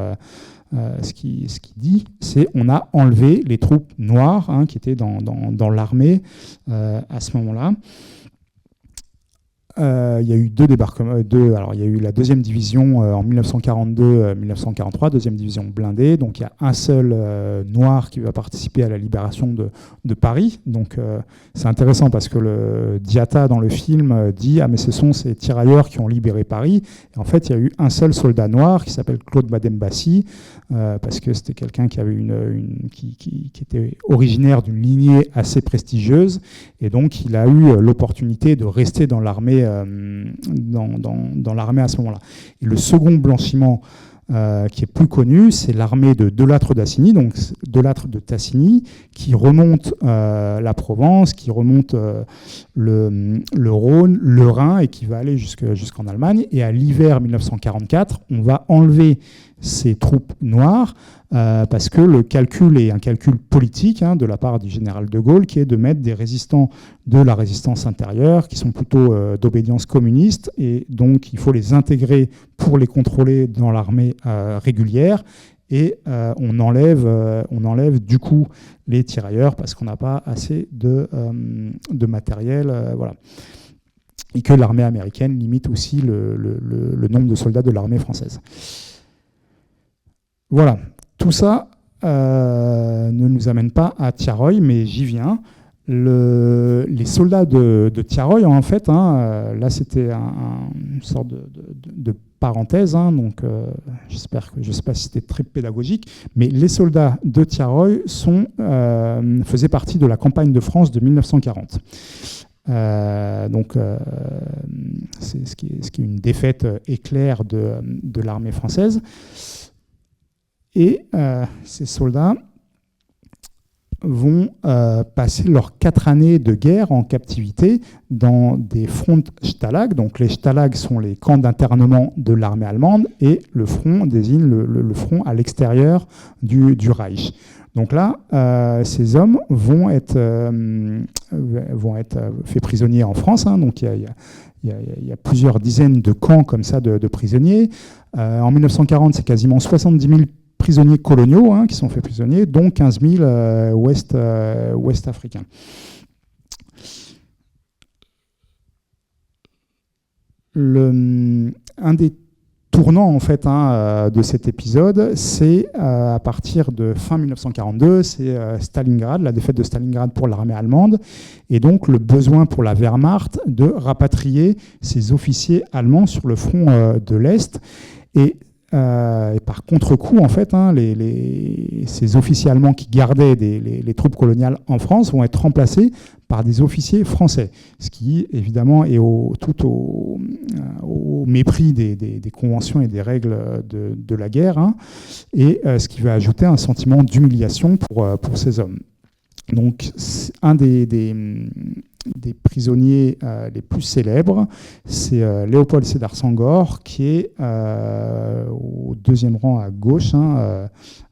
S2: ce qui dit, c'est on a enlevé les troupes noires qui étaient dans l'armée à ce moment-là. Il y a eu 2 débarquements. Alors, il y a eu la 2e division en 1942-1943, 2e division blindée. Donc, il y a un seul noir qui va participer à la libération de Paris. Donc, c'est intéressant parce que le Diatta, dans le film, dit « Ah, mais ce sont ces tirailleurs qui ont libéré Paris ». Et en fait, il y a eu un seul soldat noir qui s'appelle Claude Madembassi, parce que c'était quelqu'un qui avait qui était originaire d'une lignée assez prestigieuse. Et donc, il a eu l'opportunité de rester dans l'armée dans l'armée à ce moment-là. Et le second blanchiment qui est plus connu, c'est l'armée de Delattre d'Assigny, donc Delattre de Tassigny, qui remonte la Provence, qui remonte le Rhône, le Rhin, et qui va aller jusqu'en Allemagne. Et à l'hiver 1944, on va enlever ces troupes noires parce que le calcul est un calcul politique de la part du général de Gaulle, qui est de mettre des résistants de la résistance intérieure, qui sont plutôt d'obédience communiste, et donc il faut les intégrer pour les contrôler dans l'armée régulière. Et on enlève du coup les tirailleurs parce qu'on n'a pas assez de matériel, voilà. Et que l'armée américaine limite aussi le nombre de soldats de l'armée française. Voilà, tout ça ne nous amène pas à Thiaroye, mais j'y viens. Les soldats de Thiaroye, en fait, là c'était une sorte de parenthèse, donc j'espère que je ne sais pas si c'était très pédagogique, mais les soldats de Thiaroye faisaient partie de la campagne de France de 1940. C'est ce qui est une défaite éclair de l'armée française. Et ces soldats vont passer leurs 4 années de guerre en captivité dans des Frontstalag. Donc les Stalag sont les camps d'internement de l'armée allemande, et le front désigne le front à l'extérieur du Reich. Donc là, ces hommes vont être faits prisonniers en France. Donc il y a plusieurs dizaines de camps comme ça de prisonniers. En 1940, c'est quasiment 70 000 prisonniers coloniaux qui sont faits prisonniers, dont 15 000 ouest-africains. Un des tournants en fait de cet épisode, c'est à partir de fin 1942, c'est Stalingrad, la défaite de Stalingrad pour l'armée allemande, et donc le besoin pour la Wehrmacht de rapatrier ses officiers allemands sur le front de l'Est. Et par contre-coup, en fait, ces officiers allemands qui gardaient les troupes coloniales en France vont être remplacés par des officiers français, ce qui, évidemment, est tout au mépris des conventions et des règles de la guerre, et ce qui va ajouter un sentiment d'humiliation pour ces hommes. Donc, un des des prisonniers les plus célèbres. C'est Léopold Sédar Senghor, qui est au deuxième rang à gauche,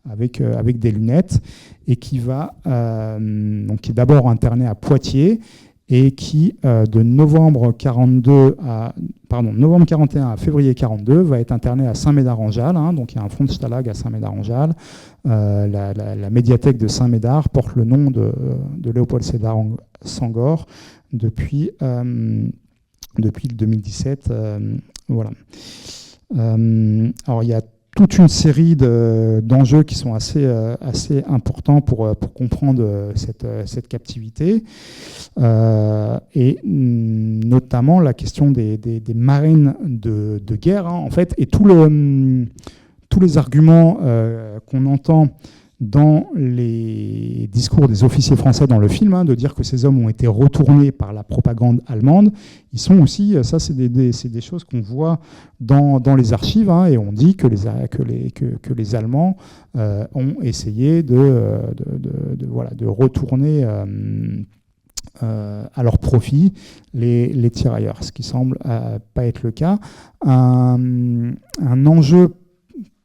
S2: avec des lunettes, et qui est d'abord interné à Poitiers, et qui, de novembre 41 à février 42, va être interné à Saint-Médard-en-Jalles. Donc il y a un front de Stalag à Saint-Médard-en-Jalles. La médiathèque de Saint-Médard porte le nom de Léopold Sédar Senghor depuis 2017. Voilà. Alors il y a toute une série d'enjeux qui sont assez importants pour comprendre cette captivité, et notamment la question des marines de guerre, en fait, et tous les arguments qu'on entend dans les discours des officiers français dans le film, de dire que ces hommes ont été retournés par la propagande allemande, ils sont aussi, ça c'est des choses qu'on voit dans les archives, et on dit que les Allemands ont essayé de retourner à leur profit les tirailleurs, ce qui semble pas être le cas. Un enjeu,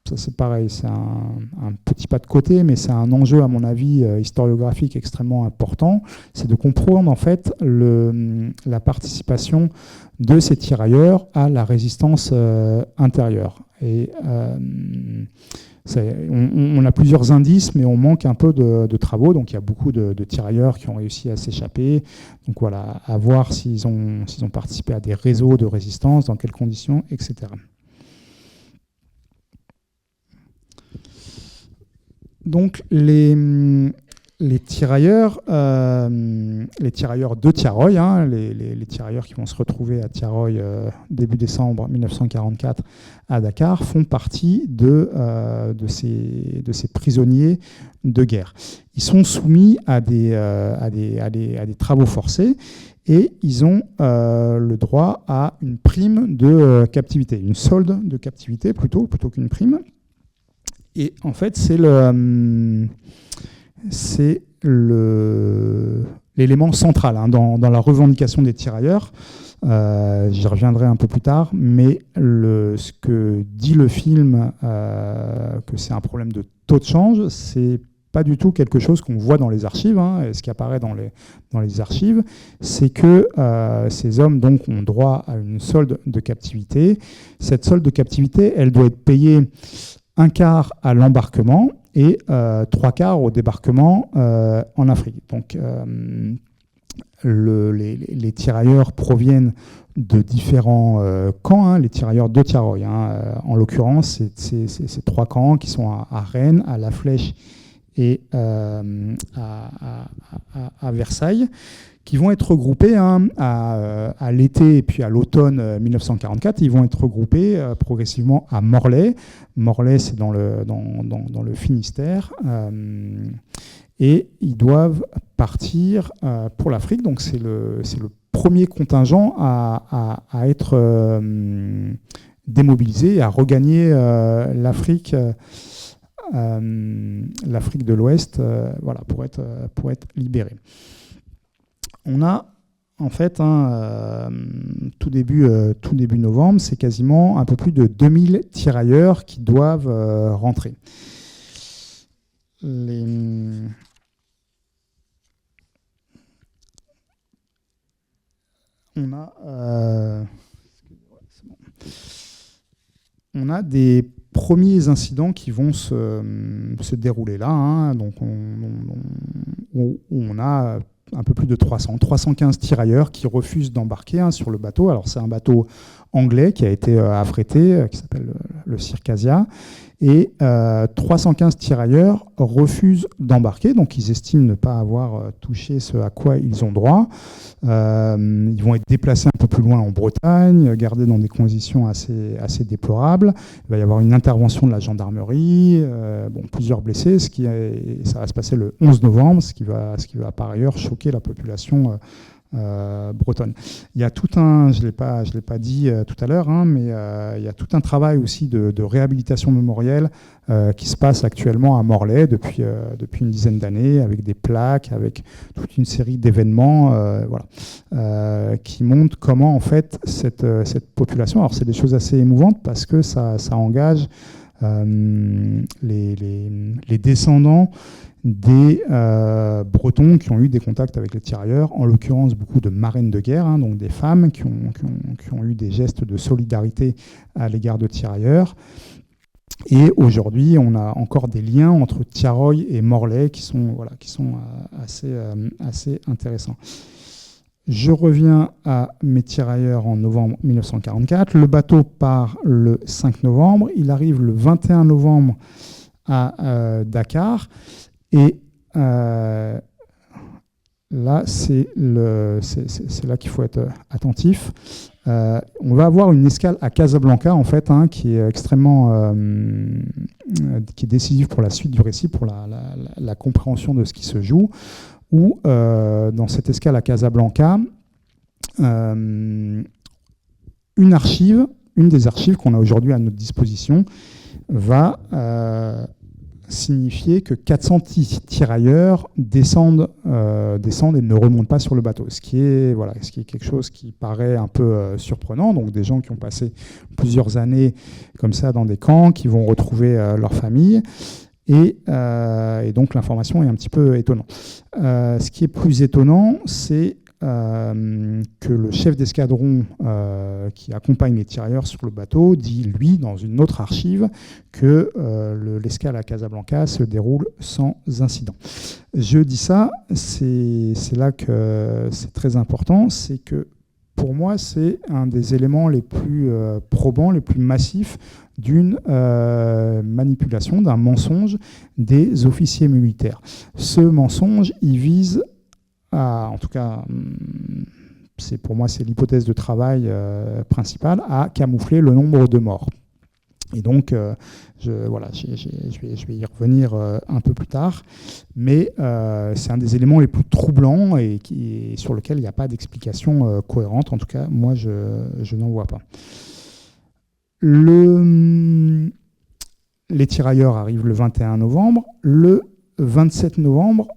S2: ça c'est pareil, c'est un petit pas de côté, mais c'est un enjeu à mon avis historiographique extrêmement important, c'est de comprendre en fait la participation de ces tirailleurs à la résistance intérieure. Et on a plusieurs indices, mais on manque un peu de travaux. Donc il y a beaucoup de tirailleurs qui ont réussi à s'échapper. Donc voilà, à voir s'ils ont participé à des réseaux de résistance, dans quelles conditions, etc. Donc les tirailleurs de Tiaroy, les tirailleurs qui vont se retrouver à Tiaroy début décembre 1944 à Dakar, font partie de ces prisonniers de guerre. Ils sont soumis à des travaux forcés, et ils ont le droit à une prime de captivité, une solde de captivité plutôt qu'une prime. Et en fait, c'est l'élément central dans la revendication des tirailleurs. J'y reviendrai un peu plus tard, mais ce que dit le film, que c'est un problème de taux de change, c'est pas du tout quelque chose qu'on voit dans les archives. Et ce qui apparaît dans les archives, c'est que ces hommes donc ont droit à une solde de captivité. Cette solde de captivité, elle doit être payée un quart à l'embarquement et 3/4 au débarquement en Afrique. Donc les tirailleurs proviennent de différents camps, les tirailleurs de Tiaroy. En l'occurrence, c'est 3 camps qui sont à Rennes, à La Flèche et à Versailles, qui vont être regroupés à l'été et puis à l'automne 1944. Ils vont être regroupés progressivement à Morlaix. Morlaix, c'est dans le Finistère. Et ils doivent partir pour l'Afrique. Donc c'est le premier contingent à être démobilisé et à regagner l'Afrique de l'Ouest, pour être libéré. On a en fait tout début novembre, c'est quasiment un peu plus de 2000 tirailleurs qui doivent rentrer. On a des premiers incidents qui vont se dérouler là, donc où on a un peu plus de 315 tirailleurs qui refusent d'embarquer sur le bateau. Alors c'est un bateau anglais qui a été affrété, qui s'appelle le Circassia, et 315 tirailleurs refusent d'embarquer, donc ils estiment ne pas avoir touché ce à quoi ils ont droit. Ils vont être déplacés un peu plus loin en Bretagne, gardés dans des conditions assez déplorables. Il va y avoir une intervention de la gendarmerie, plusieurs blessés, ça va se passer le 11 novembre, ce qui va par ailleurs choquer la population bretonne. Il y a tout un, je l'ai pas dit tout à l'heure, hein, mais il y a tout un travail aussi de réhabilitation mémorielle qui se passe actuellement à Morlaix depuis une dizaine d'années, avec des plaques, avec toute une série d'événements qui montrent comment en fait cette population, alors c'est des choses assez émouvantes parce que ça engage les descendants des Bretons qui ont eu des contacts avec les tirailleurs, en l'occurrence beaucoup de marraines de guerre, hein, donc des femmes qui ont eu des gestes de solidarité à l'égard de tirailleurs. Et aujourd'hui, on a encore des liens entre Tiaroy et Morlaix qui sont assez intéressants. Je reviens à mes tirailleurs en novembre 1944. Le bateau part le 5 novembre. Il arrive le 21 novembre à Dakar. Et là, c'est là qu'il faut être attentif. On va avoir une escale à Casablanca, en fait, hein, qui est extrêmement qui est décisive pour la suite du récit, pour la compréhension de ce qui se joue, où dans cette escale à Casablanca, une des archives qu'on a aujourd'hui à notre disposition va signifier que 400 tirailleurs descendent et ne remontent pas sur le bateau, ce qui est quelque chose qui paraît un peu surprenant. Donc des gens qui ont passé plusieurs années comme ça dans des camps, qui vont retrouver leur famille, et donc l'information est un petit peu étonnante. Ce qui est plus étonnant, c'est que le chef d'escadron qui accompagne les tirailleurs sur le bateau dit, lui, dans une autre archive, que l'escale à Casablanca se déroule sans incident. Je dis ça, c'est là que c'est très important, c'est que pour moi, c'est un des éléments les plus probants, les plus massifs d'une manipulation, d'un mensonge des officiers militaires. Ce mensonge, il vise en tout cas, pour moi, c'est l'hypothèse de travail principale, à camoufler le nombre de morts. Et donc, je vais y revenir un peu plus tard, mais c'est un des éléments les plus troublants et sur lequel il n'y a pas d'explication cohérente. En tout cas, moi, je n'en vois pas. Les tirailleurs arrivent le 21 novembre. Le 27 novembre,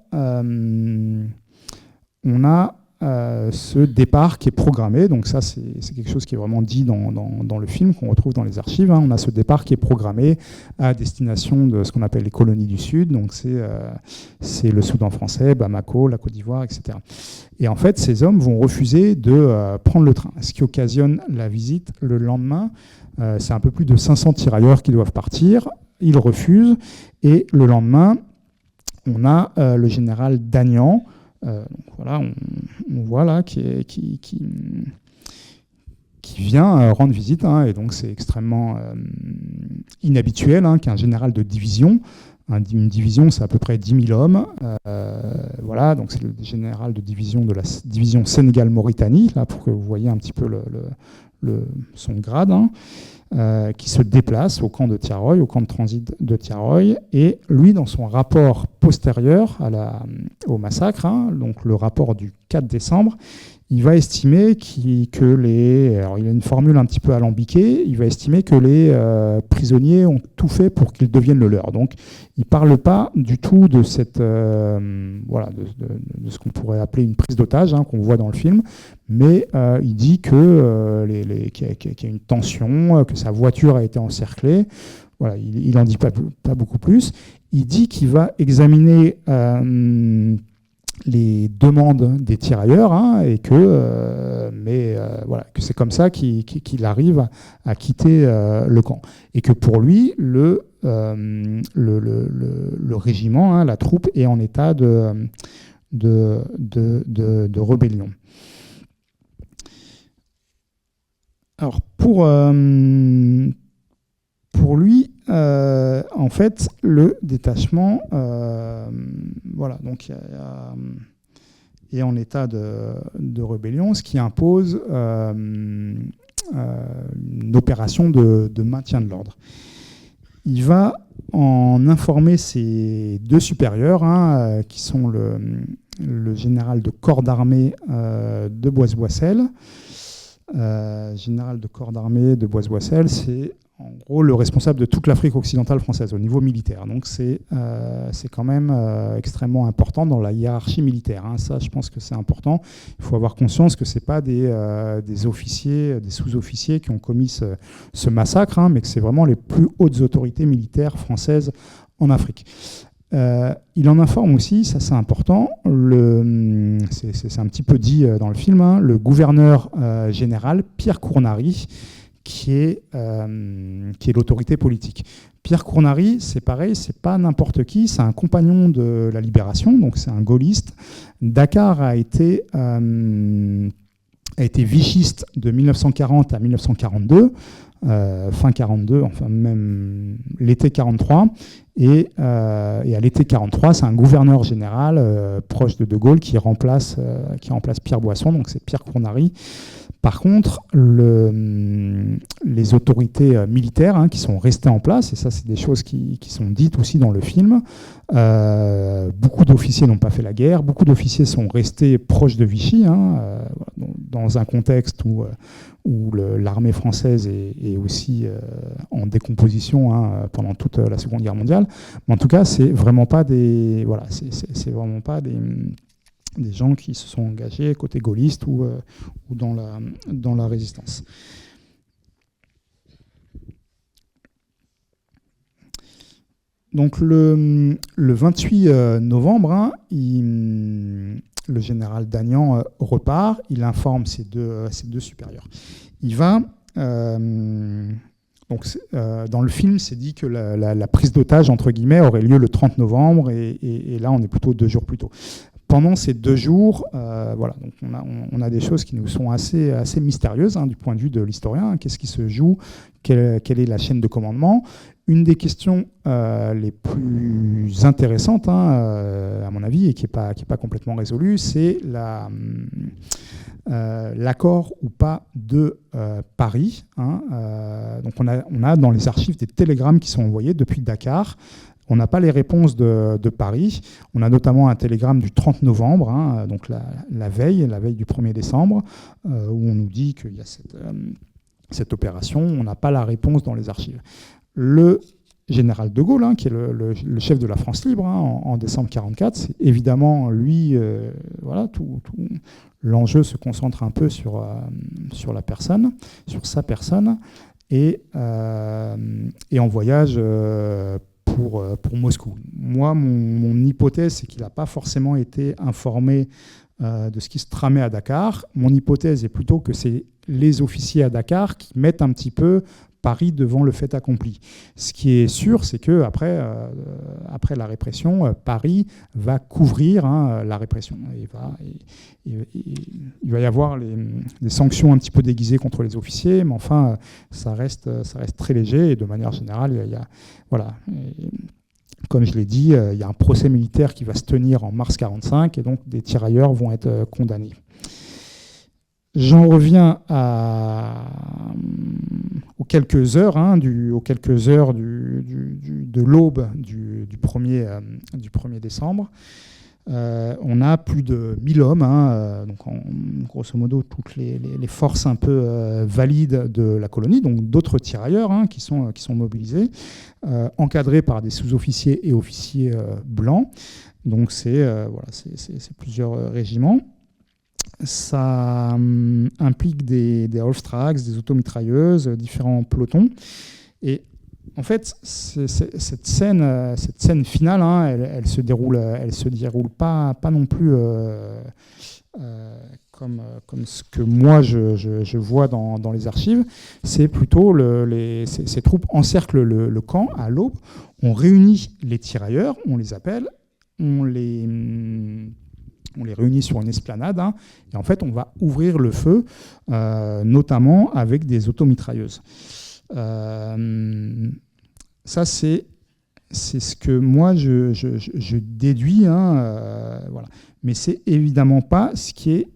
S2: on a ce départ qui est programmé. Donc ça, c'est quelque chose qui est vraiment dit dans le film, qu'on retrouve dans les archives. Hein. On a ce départ qui est programmé à destination de ce qu'on appelle les colonies du Sud. Donc c'est le Soudan français, Bamako, la Côte d'Ivoire, etc. Et en fait, ces hommes vont refuser de prendre le train, ce qui occasionne la visite le lendemain. C'est un peu plus de 500 tirailleurs qui doivent partir. Ils refusent. Et le lendemain, on a le général Dagnan, donc voilà, on voit là qui vient rendre visite, hein, et donc c'est extrêmement inhabituel qu'un général de division. Une division, c'est à peu près 10 000 hommes. Voilà, donc c'est le général de division de la division Sénégal-Mauritanie, là pour que vous voyez un petit peu son grade. Hein. Qui se déplace au camp de Tiaroy, au camp de transit de Tiaroy, et lui, dans son rapport postérieur au massacre, hein, donc le rapport du 4 décembre, il va estimer alors il a une formule un petit peu alambiquée, il va estimer que les prisonniers ont tout fait pour qu'ils deviennent le leur. Donc il ne parle pas du tout de cette de ce qu'on pourrait appeler une prise d'otage, hein, qu'on voit dans le film, mais il dit que qu'il y a une tension, que sa voiture a été encerclée. Voilà, il n'en dit pas beaucoup plus. Il dit qu'il va examiner les demandes des tirailleurs, hein, et que c'est comme ça qu'il arrive à quitter le camp, et que pour lui le régiment, hein, la troupe, est en état de rébellion. Alors pour lui, en fait, le détachement, donc est en état de rébellion, ce qui impose une opération de maintien de l'ordre. Il va en informer ses deux supérieurs, hein, qui sont le général de corps d'armée de Boisse-Boissel. Général de corps d'armée de Boisse-Boissel, c'est en gros le responsable de toute l'Afrique occidentale française au niveau militaire. Donc c'est quand même extrêmement important dans la hiérarchie militaire. Hein. Ça, je pense que c'est important. Il faut avoir conscience que ce n'est pas des officiers, des sous-officiers qui ont commis ce massacre, hein, mais que c'est vraiment les plus hautes autorités militaires françaises en Afrique. Il en informe aussi, ça c'est important, c'est un petit peu dit dans le film, hein, le gouverneur général Pierre Cournary, qui est l'autorité politique. Pierre Cournary, c'est pareil, c'est pas n'importe qui, c'est un compagnon de la Libération, donc c'est un gaulliste. Dakar a été vichiste de 1940 à 1942, fin 42, enfin même l'été 43. Et à l'été 43, c'est un gouverneur général proche de De Gaulle qui remplace Pierre Boisson, donc c'est Pierre Cournary. Par contre, les autorités militaires, hein, qui sont restées en place, et ça c'est des choses qui sont dites aussi dans le film, beaucoup d'officiers n'ont pas fait la guerre, beaucoup d'officiers sont restés proches de Vichy, hein, dans un contexte où l'armée française est aussi en décomposition, hein, pendant toute la Seconde Guerre mondiale. Mais en tout cas, c'est vraiment pas des gens qui se sont engagés côté gaulliste ou dans la résistance. Donc le 28 novembre, hein, le général Dagnan repart, il informe ses deux supérieurs. Il va... Donc, dans le film, c'est dit que la prise d'otage, entre guillemets, aurait lieu le 30 novembre, et là, on est plutôt 2 jours plus tôt. Pendant ces 2 jours, voilà, donc on a des choses qui nous sont assez mystérieuses, hein, du point de vue de l'historien. Qu'est-ce qui se joue? Quelle est la chaîne de commandement? Une des questions les plus intéressantes, hein, à mon avis, et qui n'est pas complètement résolue, c'est l'accord ou pas de Paris. Hein, donc on a dans les archives des télégrammes qui sont envoyés depuis Dakar. On n'a pas les réponses de Paris. On a notamment un télégramme du 30 novembre, hein, donc la veille du 1er décembre, où on nous dit qu'il y a cette opération. On n'a pas la réponse dans les archives. Le général de Gaulle, hein, qui est le chef de la France libre, hein, en décembre 1944, c'est évidemment lui, voilà, tout l'enjeu se concentre un peu sur la personne, sur sa personne, et en voyage pour Moscou. Moi, mon hypothèse, c'est qu'il n'a pas forcément été informé de ce qui se tramait à Dakar. Mon hypothèse est plutôt que c'est les officiers à Dakar qui mettent un petit peu Paris devant le fait accompli. Ce qui est sûr, c'est qu'après la répression, Paris va couvrir, hein, la répression. Il va y avoir des sanctions un petit peu déguisées contre les officiers, mais enfin, ça reste très léger, et de manière générale, il y a voilà. Comme je l'ai dit, il y a un procès militaire qui va se tenir en mars 1945, et donc des tirailleurs vont être condamnés. J'en reviens aux quelques heures, hein, de l'aube du 1er décembre. On a plus de 1000 hommes, hein, donc grosso modo toutes les forces un peu valides de la colonie, donc d'autres tirailleurs, hein, qui sont mobilisés, encadrés par des sous-officiers et officiers blancs. Donc c'est plusieurs régiments. Ça implique des Holstraks, des automitrailleuses, différents pelotons. Et en fait, cette scène finale, hein, elle se déroule pas non plus comme ce que moi je vois dans les archives. C'est plutôt ces troupes encerclent le camp à l'aube. On réunit les tirailleurs, on les appelle, on les réunit sur une esplanade, hein, et en fait on va ouvrir le feu, notamment avec des automitrailleuses. Ça c'est ce que moi je déduis, hein, voilà. Mais c'est évidemment pas ce qui est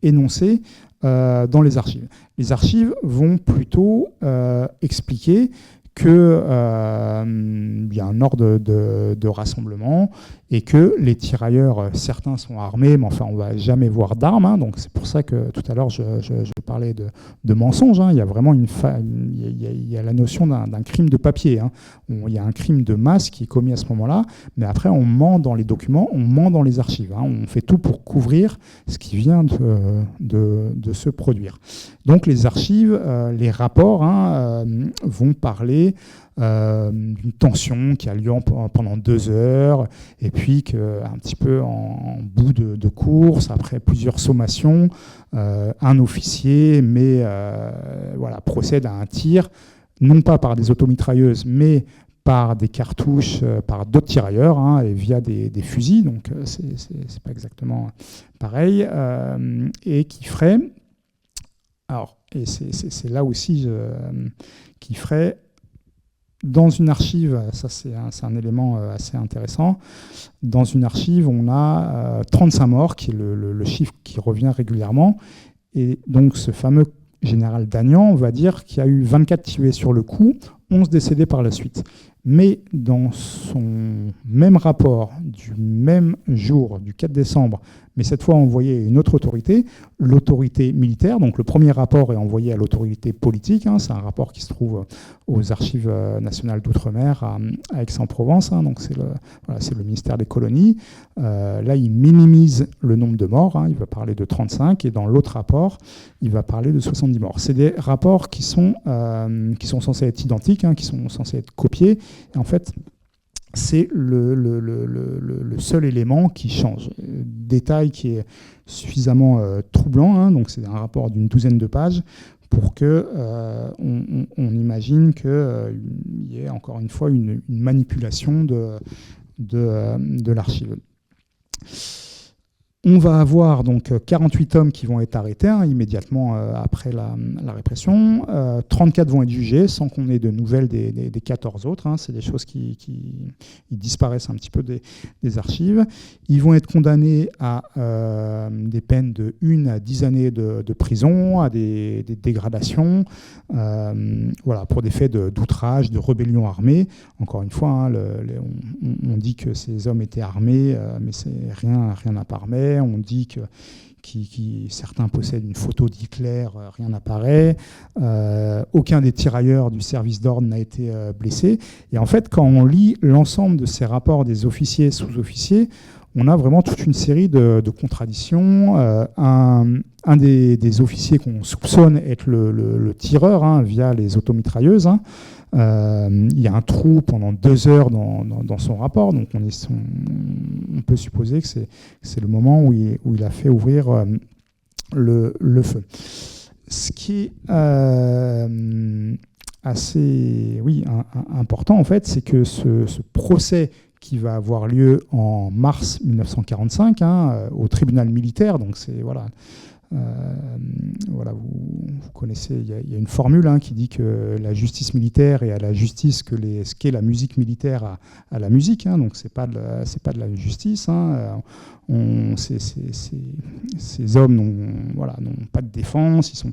S2: énoncé dans les archives. Les archives vont plutôt expliquer qu'il y a un ordre de rassemblement et que les tirailleurs, certains sont armés, mais enfin on ne va jamais voir d'armes. Hein, donc c'est pour ça que tout à l'heure je parlais de mensonge. Hein, il y a vraiment il y a la notion d'un crime de papier. Hein. Il y a un crime de masse qui est commis à ce moment-là, mais après on ment dans les documents, on ment dans les archives. Hein, on fait tout pour couvrir ce qui vient de se produire. Donc les archives, les rapports vont parler d'une tension qui a lieu pendant 2 heures, et puis qu'un petit peu en bout de course, après plusieurs sommations, un officier procède à un tir, non pas par des automitrailleuses, mais par des cartouches, par d'autres tirailleurs, hein, et via des fusils, donc c'est pas exactement pareil, et qui ferait... Alors, et c'est là aussi qui ferait... Dans une archive, ça c'est un élément assez intéressant, dans une archive on a 35 morts, qui est le chiffre qui revient régulièrement, et donc ce fameux général Dagnan va dire qu'il y a eu 24 tués sur le coup, 11 décédés par la suite. Mais dans son même rapport du même jour, du 4 décembre, mais cette fois envoyé à une autre autorité, l'autorité militaire. Donc le premier rapport est envoyé à l'autorité politique. Hein, c'est un rapport qui se trouve aux Archives nationales d'outre-mer à Aix-en-Provence. Hein, donc c'est le ministère des colonies. Là, il minimise le nombre de morts. Hein, il va parler de 35. Et dans l'autre rapport, il va parler de 70 morts. C'est des rapports qui sont censés être identiques, hein, qui sont censés être copiés. Et en fait, c'est le seul élément qui change. Détail qui est suffisamment troublant, hein, donc c'est un rapport d'une 12aine de pages, pour que on imagine qu'il y ait encore une fois une manipulation de l'archive. On va avoir donc 48 hommes qui vont être arrêtés immédiatement après la répression. 34 vont être jugés sans qu'on ait de nouvelles des 14 autres. Hein. C'est des choses qui disparaissent un petit peu des archives. Ils vont être condamnés à des peines de 1 à 10 années de prison, à des dégradations, pour des faits d'outrage, de rébellion armée. Encore une fois, on dit que ces hommes étaient armés, mais rien n'apparaît. On dit que certains possèdent une photo d'Hitler, rien n'apparaît. Aucun des tirailleurs du service d'ordre n'a été blessé. Et en fait, quand on lit l'ensemble de ces rapports des officiers, sous-officiers, on a vraiment toute une série de contradictions. Un des officiers qu'on soupçonne être le tireur, via les automitrailleuses, il y a un trou pendant 2 heures dans son rapport, donc on peut supposer que c'est le moment où il a fait ouvrir le feu. Ce qui est assez important, en fait, c'est que ce procès qui va avoir lieu en mars 1945 au tribunal militaire, donc c'est vous connaissez, il y a une formule qui dit que la justice militaire est à la justice ce qu'est la musique militaire à la musique, donc c'est pas de la justice. Ces hommes n'ont pas de défense, ils sont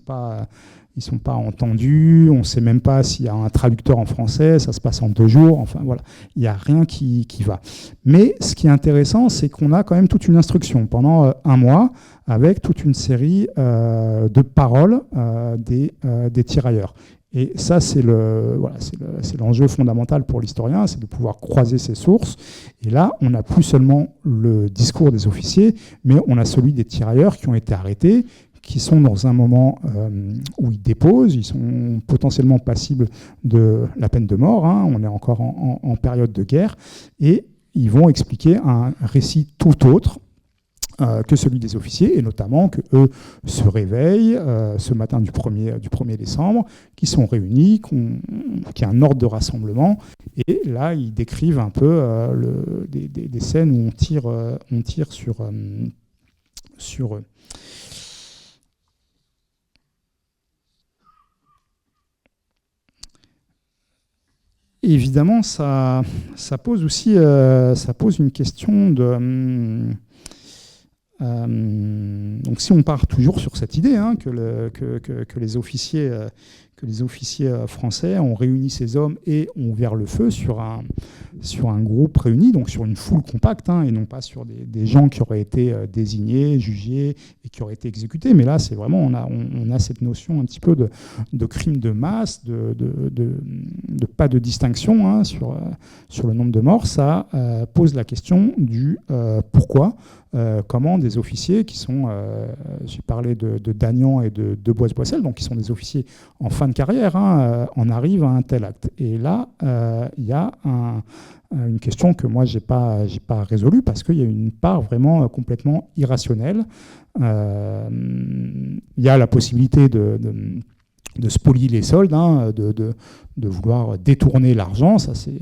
S2: pas entendus, on ne sait même pas s'il y a un traducteur en français, ça se passe en 2 jours, enfin voilà, il n'y a rien qui va. Mais ce qui est intéressant, c'est qu'on a quand même toute une instruction pendant 1 mois, avec toute une série de paroles des tirailleurs. Et ça, c'est l'enjeu fondamental pour l'historien, c'est de pouvoir croiser ces sources. Et là, on n'a plus seulement le discours des officiers, mais on a celui des tirailleurs qui ont été arrêtés, qui sont dans un moment où ils déposent, ils sont potentiellement passibles de la peine de mort, on est encore en période de guerre, et ils vont expliquer un récit tout autre que celui des officiers, et notamment qu'eux se réveillent ce matin du 1er décembre, qu'ils sont réunis, qu'il y a un ordre de rassemblement, et là ils décrivent un peu des scènes où on tire sur eux. Évidemment, ça pose aussi une question de... donc si on part toujours sur cette idée que les officiers les officiers français ont réuni ces hommes et ont ouvert le feu sur un groupe réuni, donc sur une foule compacte, et non pas sur des gens qui auraient été désignés, jugés et qui auraient été exécutés. Mais là, c'est vraiment, on a cette notion un petit peu de crime de masse, de pas de distinction sur le nombre de morts. Ça pose la question du pourquoi. Comment des officiers qui sont, j'ai parlé de Dagnan et de Boisse-Boissel, donc qui sont des officiers en fin de carrière, en arrivent à un tel acte. Et là, il y a une question que moi, j'ai pas résolue, parce qu'il y a une part vraiment complètement irrationnelle. Il y a la possibilité de spolier les soldes, de vouloir détourner l'argent. Ça, c'est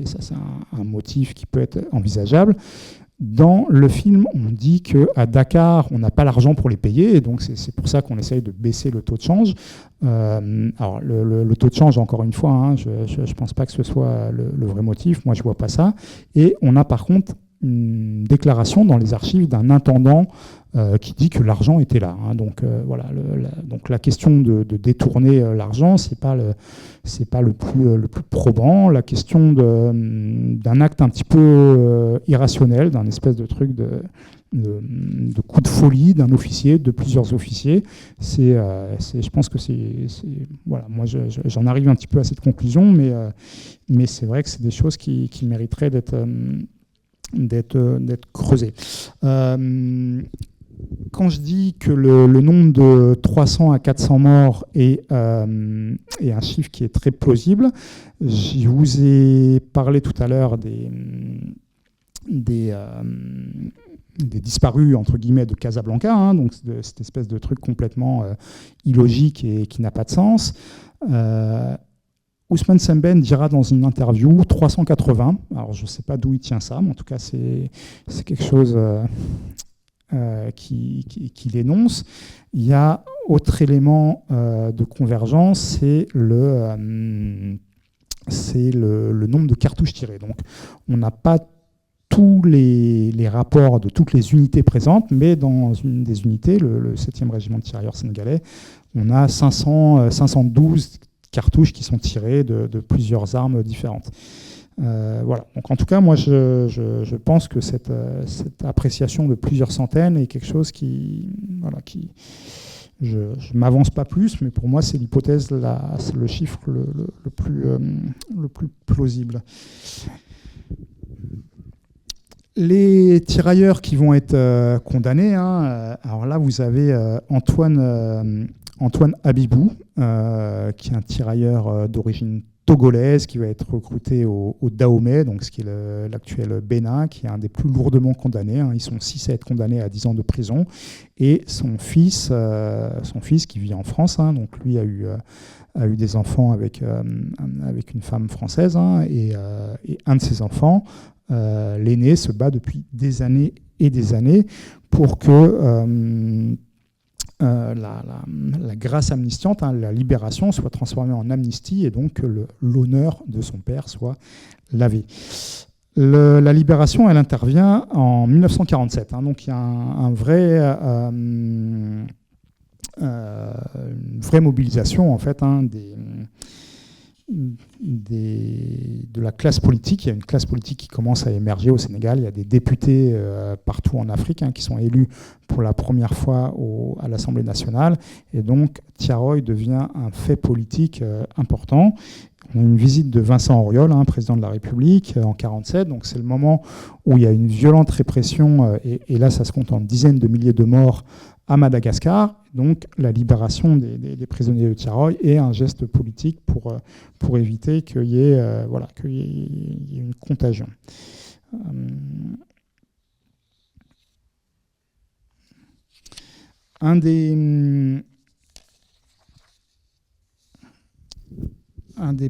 S2: un motif qui peut être envisageable. Dans le film, on dit qu'à Dakar, on n'a pas l'argent pour les payer, et donc c'est pour ça qu'on essaye de baisser le taux de change. Alors, le taux de change, encore une fois, je ne pense pas que ce soit le vrai motif. Moi, je ne vois pas ça. Et on a par contre une déclaration dans les archives d'un intendant qui dit que l'argent était là. Donc voilà, donc la question de détourner l'argent, c'est pas le plus probant. La question d'un acte un petit peu irrationnel, d'un espèce de truc de coup de folie d'un officier, de plusieurs officiers, je pense que voilà, moi j'en arrive un petit peu à cette conclusion, mais c'est vrai que c'est des choses qui mériteraient d'être creusées. Quand je dis que le nombre de 300 à 400 morts est un chiffre qui est très plausible, je vous ai parlé tout à l'heure des disparus, entre guillemets, de Casablanca, donc de cette espèce de truc complètement illogique et qui n'a pas de sens. Ousmane Sembène dira dans une interview 380. Alors je ne sais pas d'où il tient ça, mais en tout cas c'est quelque chose qu'il énonce. Il y a autre élément de convergence, c'est le nombre de cartouches tirées. Donc on n'a pas tous les rapports de toutes les unités présentes, mais dans une des unités, le 7e régiment de tirailleurs sénégalais, on a 512 cartouches qui sont tirées de plusieurs armes différentes. Voilà. Donc en tout cas, moi je pense que cette appréciation de plusieurs centaines est quelque chose je ne m'avance pas plus, mais pour moi c'est l'hypothèse, c'est le chiffre le plus plausible. Les tirailleurs qui vont être condamnés, alors là vous avez Antoine Habibou, qui est un tirailleur d'origine togolaise, qui va être recruté au Dahomey, donc ce qui est l'actuel Bénin, qui est un des plus lourdement condamnés. Ils sont 6 à être condamnés à 10 ans de prison. Et son fils qui vit en France, donc lui a eu des enfants avec une femme française, et un de ses enfants, l'aîné, se bat depuis des années et des années pour que la grâce amnistiante, la libération, soit transformée en amnistie, et donc que l'honneur de son père soit lavé. La libération, elle intervient en 1947. Donc il y a une vraie mobilisation en fait, de la classe politique. Il y a une classe politique qui commence à émerger au Sénégal. Il y a des députés partout en Afrique qui sont élus pour la première fois à l'Assemblée nationale. Et donc, Thiaroye devient un fait politique important. On a une visite de Vincent Auriol, président de la République, en 1947. Donc, c'est le moment où il y a une violente répression. Et là, ça se compte en dizaines de milliers de morts à Madagascar. Donc la libération des prisonniers de Thiaroye est un geste politique pour éviter qu'il y ait une contagion. Un des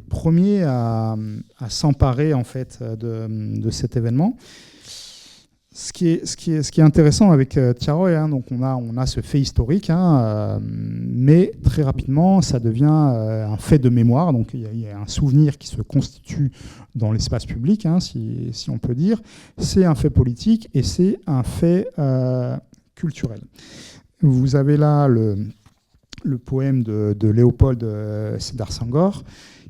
S2: premiers à s'emparer en fait de cet événement. Ce qui est intéressant avec Thiaroye, donc on a ce fait historique, mais très rapidement, ça devient un fait de mémoire. Donc il y a un souvenir qui se constitue dans l'espace public, si on peut dire. C'est un fait politique et c'est un fait culturel. Vous avez là le poème de Léopold Sédar Senghor,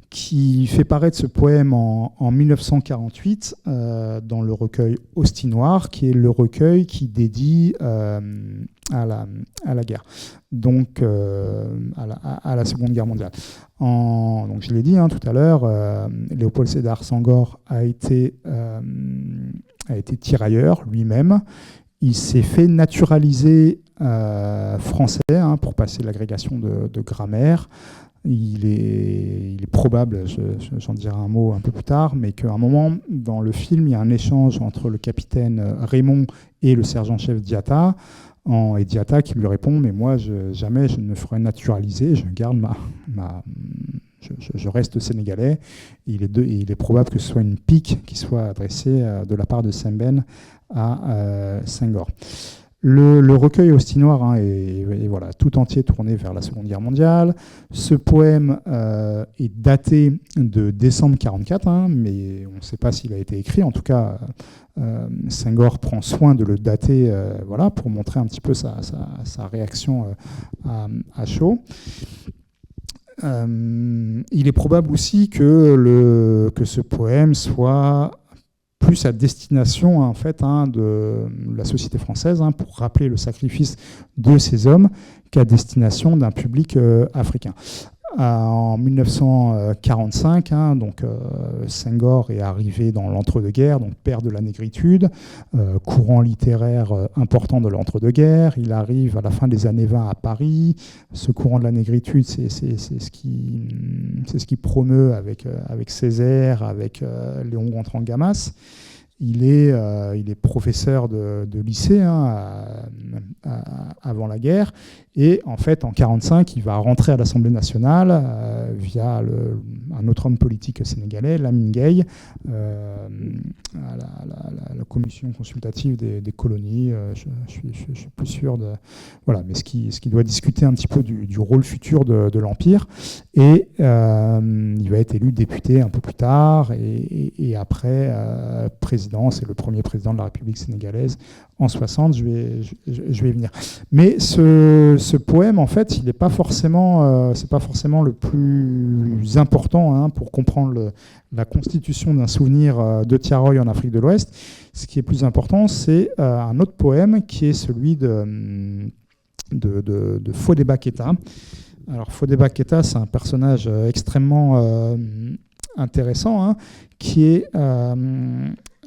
S2: qui fait paraître ce poème en 1948 dans le recueil Ostinoir, qui est le recueil qui dédie à la guerre, donc à la Seconde Guerre mondiale. Donc je l'ai dit tout à l'heure, Léopold Sédar Senghor a été tirailleur lui-même. Il s'est fait naturaliser français pour passer l'agrégation de grammaire. Il est probable, j'en dirai un mot un peu plus tard, mais qu'à un moment, dans le film, il y a un échange entre le capitaine Raymond et le sergent-chef Diatta, et Diatta qui lui répond « Mais moi, jamais je ne me ferai naturaliser, je garde je reste sénégalais. » Il est probable que ce soit une pique qui soit adressée de la part de Sembène à Senghor. Le recueil Ostinoir est voilà, tout entier tourné vers la Seconde Guerre mondiale. Ce poème est daté de décembre 1944, mais on ne sait pas s'il a été écrit. En tout cas, Senghor prend soin de le dater voilà, pour montrer un petit peu sa réaction à chaud. Il est probable aussi que ce poème soit plus à destination en fait, de la société française, pour rappeler le sacrifice de ces hommes, qu'à destination d'un public africain. En 1945, Senghor est arrivé dans l'entre-deux-guerres, donc père de la négritude, courant littéraire important de l'entre-deux-guerres. Il arrive à la fin des années 20 à Paris. Ce courant de la négritude, c'est ce qui promeut avec Césaire, avec Léon Gontran-Gamas. Il est professeur de lycée avant la guerre, et en fait en 1945 il va rentrer à l'Assemblée nationale via un autre homme politique sénégalais, Lamine Gueye, à la commission consultative des colonies. Je suis plus sûr de voilà, mais ce qui doit discuter un petit peu du rôle futur de l'Empire, et il va être élu député un peu plus tard, et après président. C'est le premier président de la République sénégalaise en 60. Je vais y venir. Mais ce poème, en fait, il n'est pas forcément, c'est pas forcément le plus important pour comprendre la constitution d'un souvenir de Tiaroy en Afrique de l'Ouest. Ce qui est plus important, c'est un autre poème qui est celui de Fodéba Keïta. Alors Fodéba Keïta, c'est un personnage extrêmement intéressant, qui est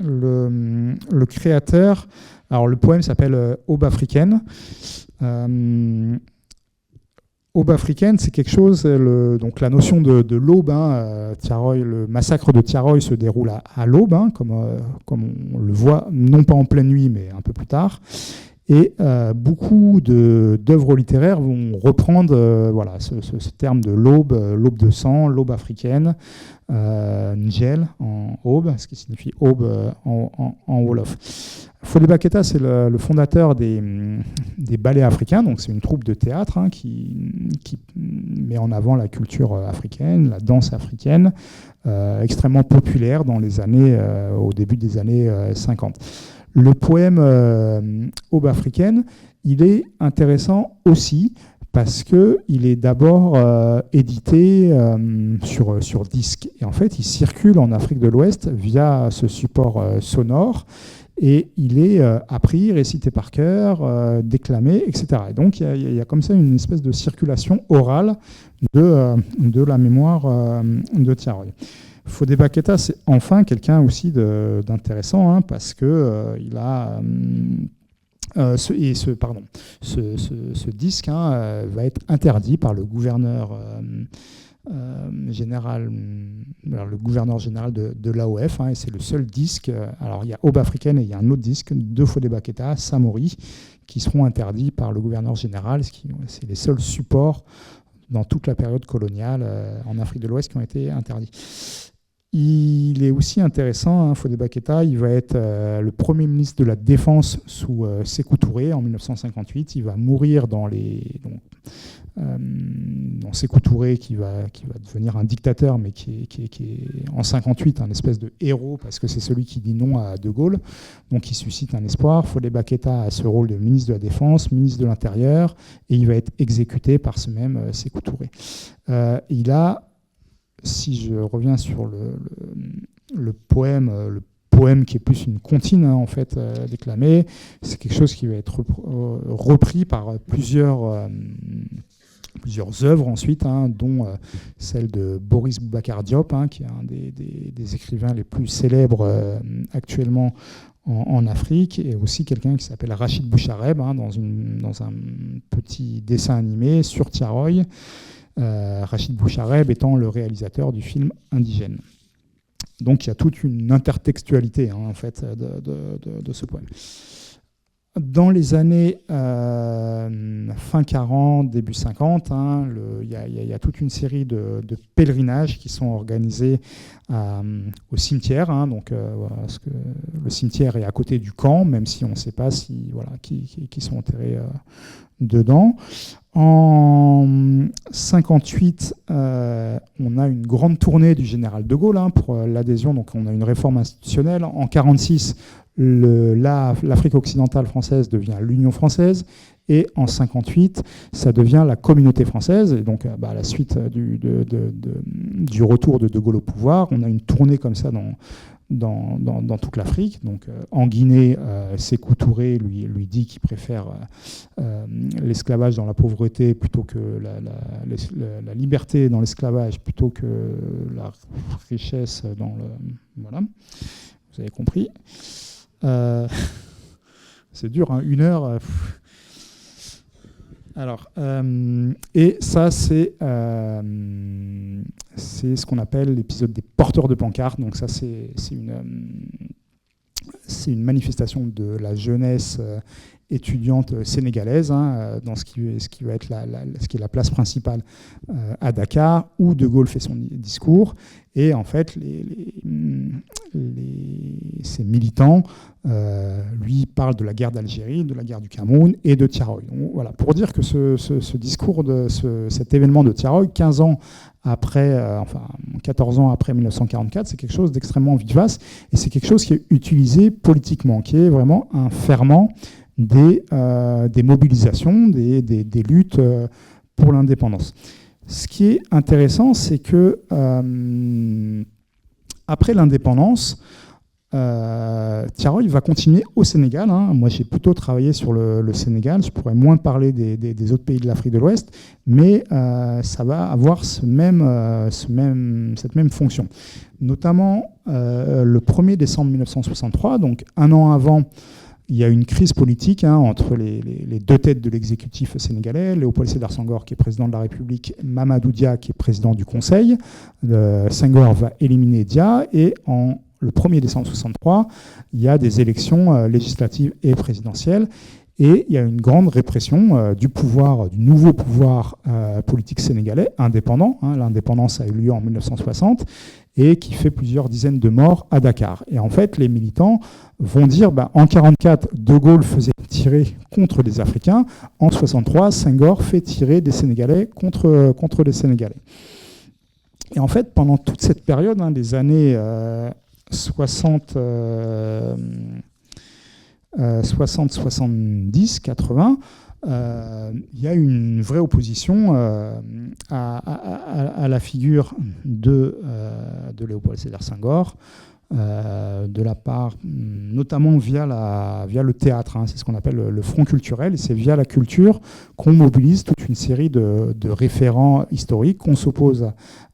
S2: le créateur. Alors le poème s'appelle Aube africaine. Aube africaine, c'est quelque chose, donc la notion de l'aube, le massacre de Tiaroy se déroule à l'aube, comme on le voit, non pas en pleine nuit, mais un peu plus tard. Et beaucoup d'œuvres littéraires vont reprendre ce terme de l'aube, l'aube de sang, l'aube africaine, Njel en aube, ce qui signifie aube en wolof. Fodéba Keïta, c'est le fondateur des ballets africains, donc c'est une troupe de théâtre qui met en avant la culture africaine, la danse africaine, extrêmement populaire au début des années 50. Le poème Aube africaine, il est intéressant aussi parce qu'il est d'abord édité sur disque. Et en fait, il circule en Afrique de l'Ouest via ce support sonore, et il est appris, récité par cœur, déclamé, etc. Et donc, il y a comme ça une espèce de circulation orale de la mémoire de Tiaroy. Fodéba Keïta, c'est enfin quelqu'un aussi d'intéressant, parce que il a ce disque va être interdit par le gouverneur général, de l'AOF, et c'est le seul disque. Alors il y a Aube africaine et il y a un autre disque de Fodéba Keïta, Samori, qui seront interdits par le gouverneur général. C'est les seuls supports dans toute la période coloniale en Afrique de l'Ouest qui ont été interdits. Il est aussi intéressant, Fodéba Keïta, il va être le premier ministre de la Défense sous Sékou Touré en 1958. Il va mourir dans Sékou Touré qui va devenir un dictateur, mais qui est en 58 un espèce de héros parce que c'est celui qui dit non à De Gaulle, donc il suscite un espoir. Fodéba Keïta a ce rôle de ministre de la Défense, ministre de l'Intérieur, et il va être exécuté par ce même Sékou Touré. Il a, si je reviens sur le poème qui est plus une comptine en fait déclamée, c'est quelque chose qui va être repris par plusieurs œuvres ensuite, dont celle de Boris Boubacar Diop, qui est un des écrivains les plus célèbres actuellement en Afrique, et aussi quelqu'un qui s'appelle Rachid Bouchareb, dans un petit dessin animé sur Tiaroy, Rachid Bouchareb étant le réalisateur du film Indigène. Donc il y a toute une intertextualité en fait de ce poème. Dans les années fin 40, début 50, il y a toute une série de pèlerinages qui sont organisés au cimetière. Parce que le cimetière est à côté du camp, même si on ne sait pas qui sont enterrés dedans. En 58, on a une grande tournée du général de Gaulle pour l'adhésion. Donc on a une réforme institutionnelle. En 46, l'Afrique occidentale française devient l'Union française, et en 58, ça devient la Communauté française. Et donc, à la suite du retour de Gaulle au pouvoir, on a une tournée comme ça dans toute l'Afrique. Donc, en Guinée, Sékou Touré lui dit qu'il préfère l'esclavage dans la pauvreté plutôt que la liberté dans l'esclavage plutôt que la richesse dans le... Voilà, vous avez compris. C'est dur, 1 heure. Alors, et ça, c'est ce qu'on appelle l'épisode des porteurs de pancartes. Donc ça, c'est une manifestation de la jeunesse étudiante sénégalaise, dans ce qui va être ce qui est la place principale à Dakar, où De Gaulle fait son discours. Et en fait, ces militants lui parlent de la guerre d'Algérie, de la guerre du Cameroun et de Tiaroy. Donc, voilà, pour dire que ce discours, cet événement de Tiaroy, 15 ans après, 14 ans après 1944, c'est quelque chose d'extrêmement vivace, et c'est quelque chose qui est utilisé politiquement, qui est vraiment un ferment des mobilisations, des luttes pour l'indépendance. Ce qui est intéressant, c'est que après l'indépendance, Tiaroy va continuer au Sénégal. Moi, j'ai plutôt travaillé sur le Sénégal. Je pourrais moins parler des autres pays de l'Afrique de l'Ouest, mais ça va avoir cette même fonction. Notamment, le 1er décembre 1963, donc 1 an avant, il y a une crise politique entre les deux têtes de l'exécutif sénégalais, Léopold Sédar Senghor, qui est président de la République, Mamadou Dia, qui est président du Conseil. Senghor va éliminer Dia, et le 1er décembre 1963, il y a des élections législatives et présidentielles, et il y a une grande répression du nouveau pouvoir politique sénégalais indépendant. L'indépendance a eu lieu en 1960, et qui fait plusieurs dizaines de morts à Dakar. Et en fait, les militants vont dire, en 1944, De Gaulle faisait tirer contre les Africains, en 1963, Senghor fait tirer des Sénégalais contre les Sénégalais. Et en fait, pendant toute cette période, des années 60, 70, 80, il y a une vraie opposition à la figure de Léopold Sédar Senghor, de la part, notamment via le théâtre. C'est ce qu'on appelle le front culturel, et c'est via la culture qu'on mobilise toute une série de référents historiques, qu'on s'oppose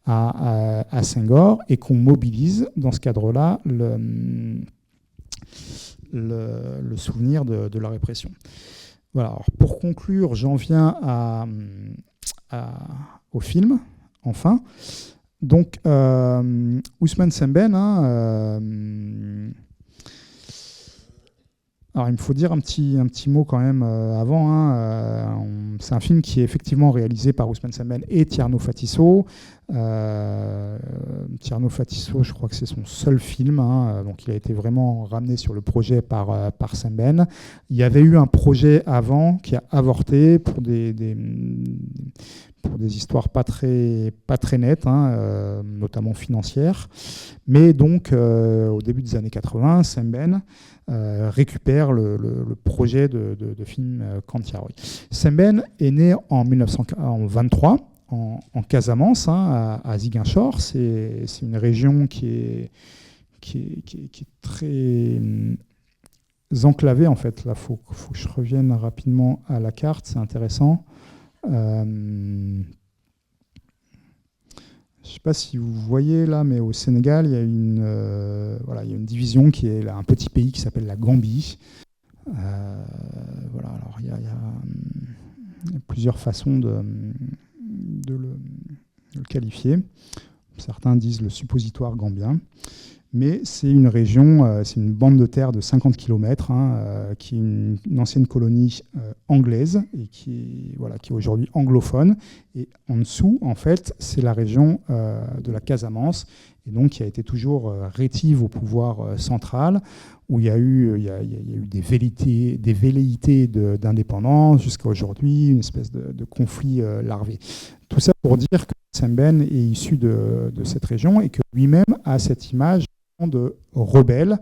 S2: à Senghor, et qu'on mobilise dans ce cadre-là le souvenir de la répression. Voilà. Alors, pour conclure, j'en viens au film, enfin. Donc, Ousmane Sembène, Alors, il me faut dire un petit mot quand même avant. C'est un film qui est effectivement réalisé par Ousmane Sembène et Tierno Fatisso. Tierno Fatisso, je crois que c'est son seul film, donc il a été vraiment ramené sur le projet par Sembène. Il y avait eu un projet avant qui a avorté pour des histoires pas très nettes, notamment financières. Mais donc, au début des années 80, Sembène récupère le projet de film Kantiaroy. Sembène est né en 1923 en Casamance, à Ziguinchor. C'est une région qui est très enclavée, en fait. Là, faut que je revienne rapidement à la carte, c'est intéressant. Je ne sais pas si vous voyez là, mais au Sénégal, il y a une division qui est là, un petit pays qui s'appelle la Gambie. Alors il y a plusieurs façons de le qualifier. Certains disent le suppositoire gambien. Mais c'est une région, c'est une bande de terre de 50 km, qui est une ancienne colonie anglaise et qui est aujourd'hui anglophone. Et en dessous, en fait, c'est la région de la Casamance, et donc qui a été toujours rétive au pouvoir central, où il y a eu des velléités d'indépendance jusqu'à aujourd'hui, une espèce de conflit larvé. Tout ça pour dire que Sembène est issu de cette région et que lui-même a cette image de rebelle,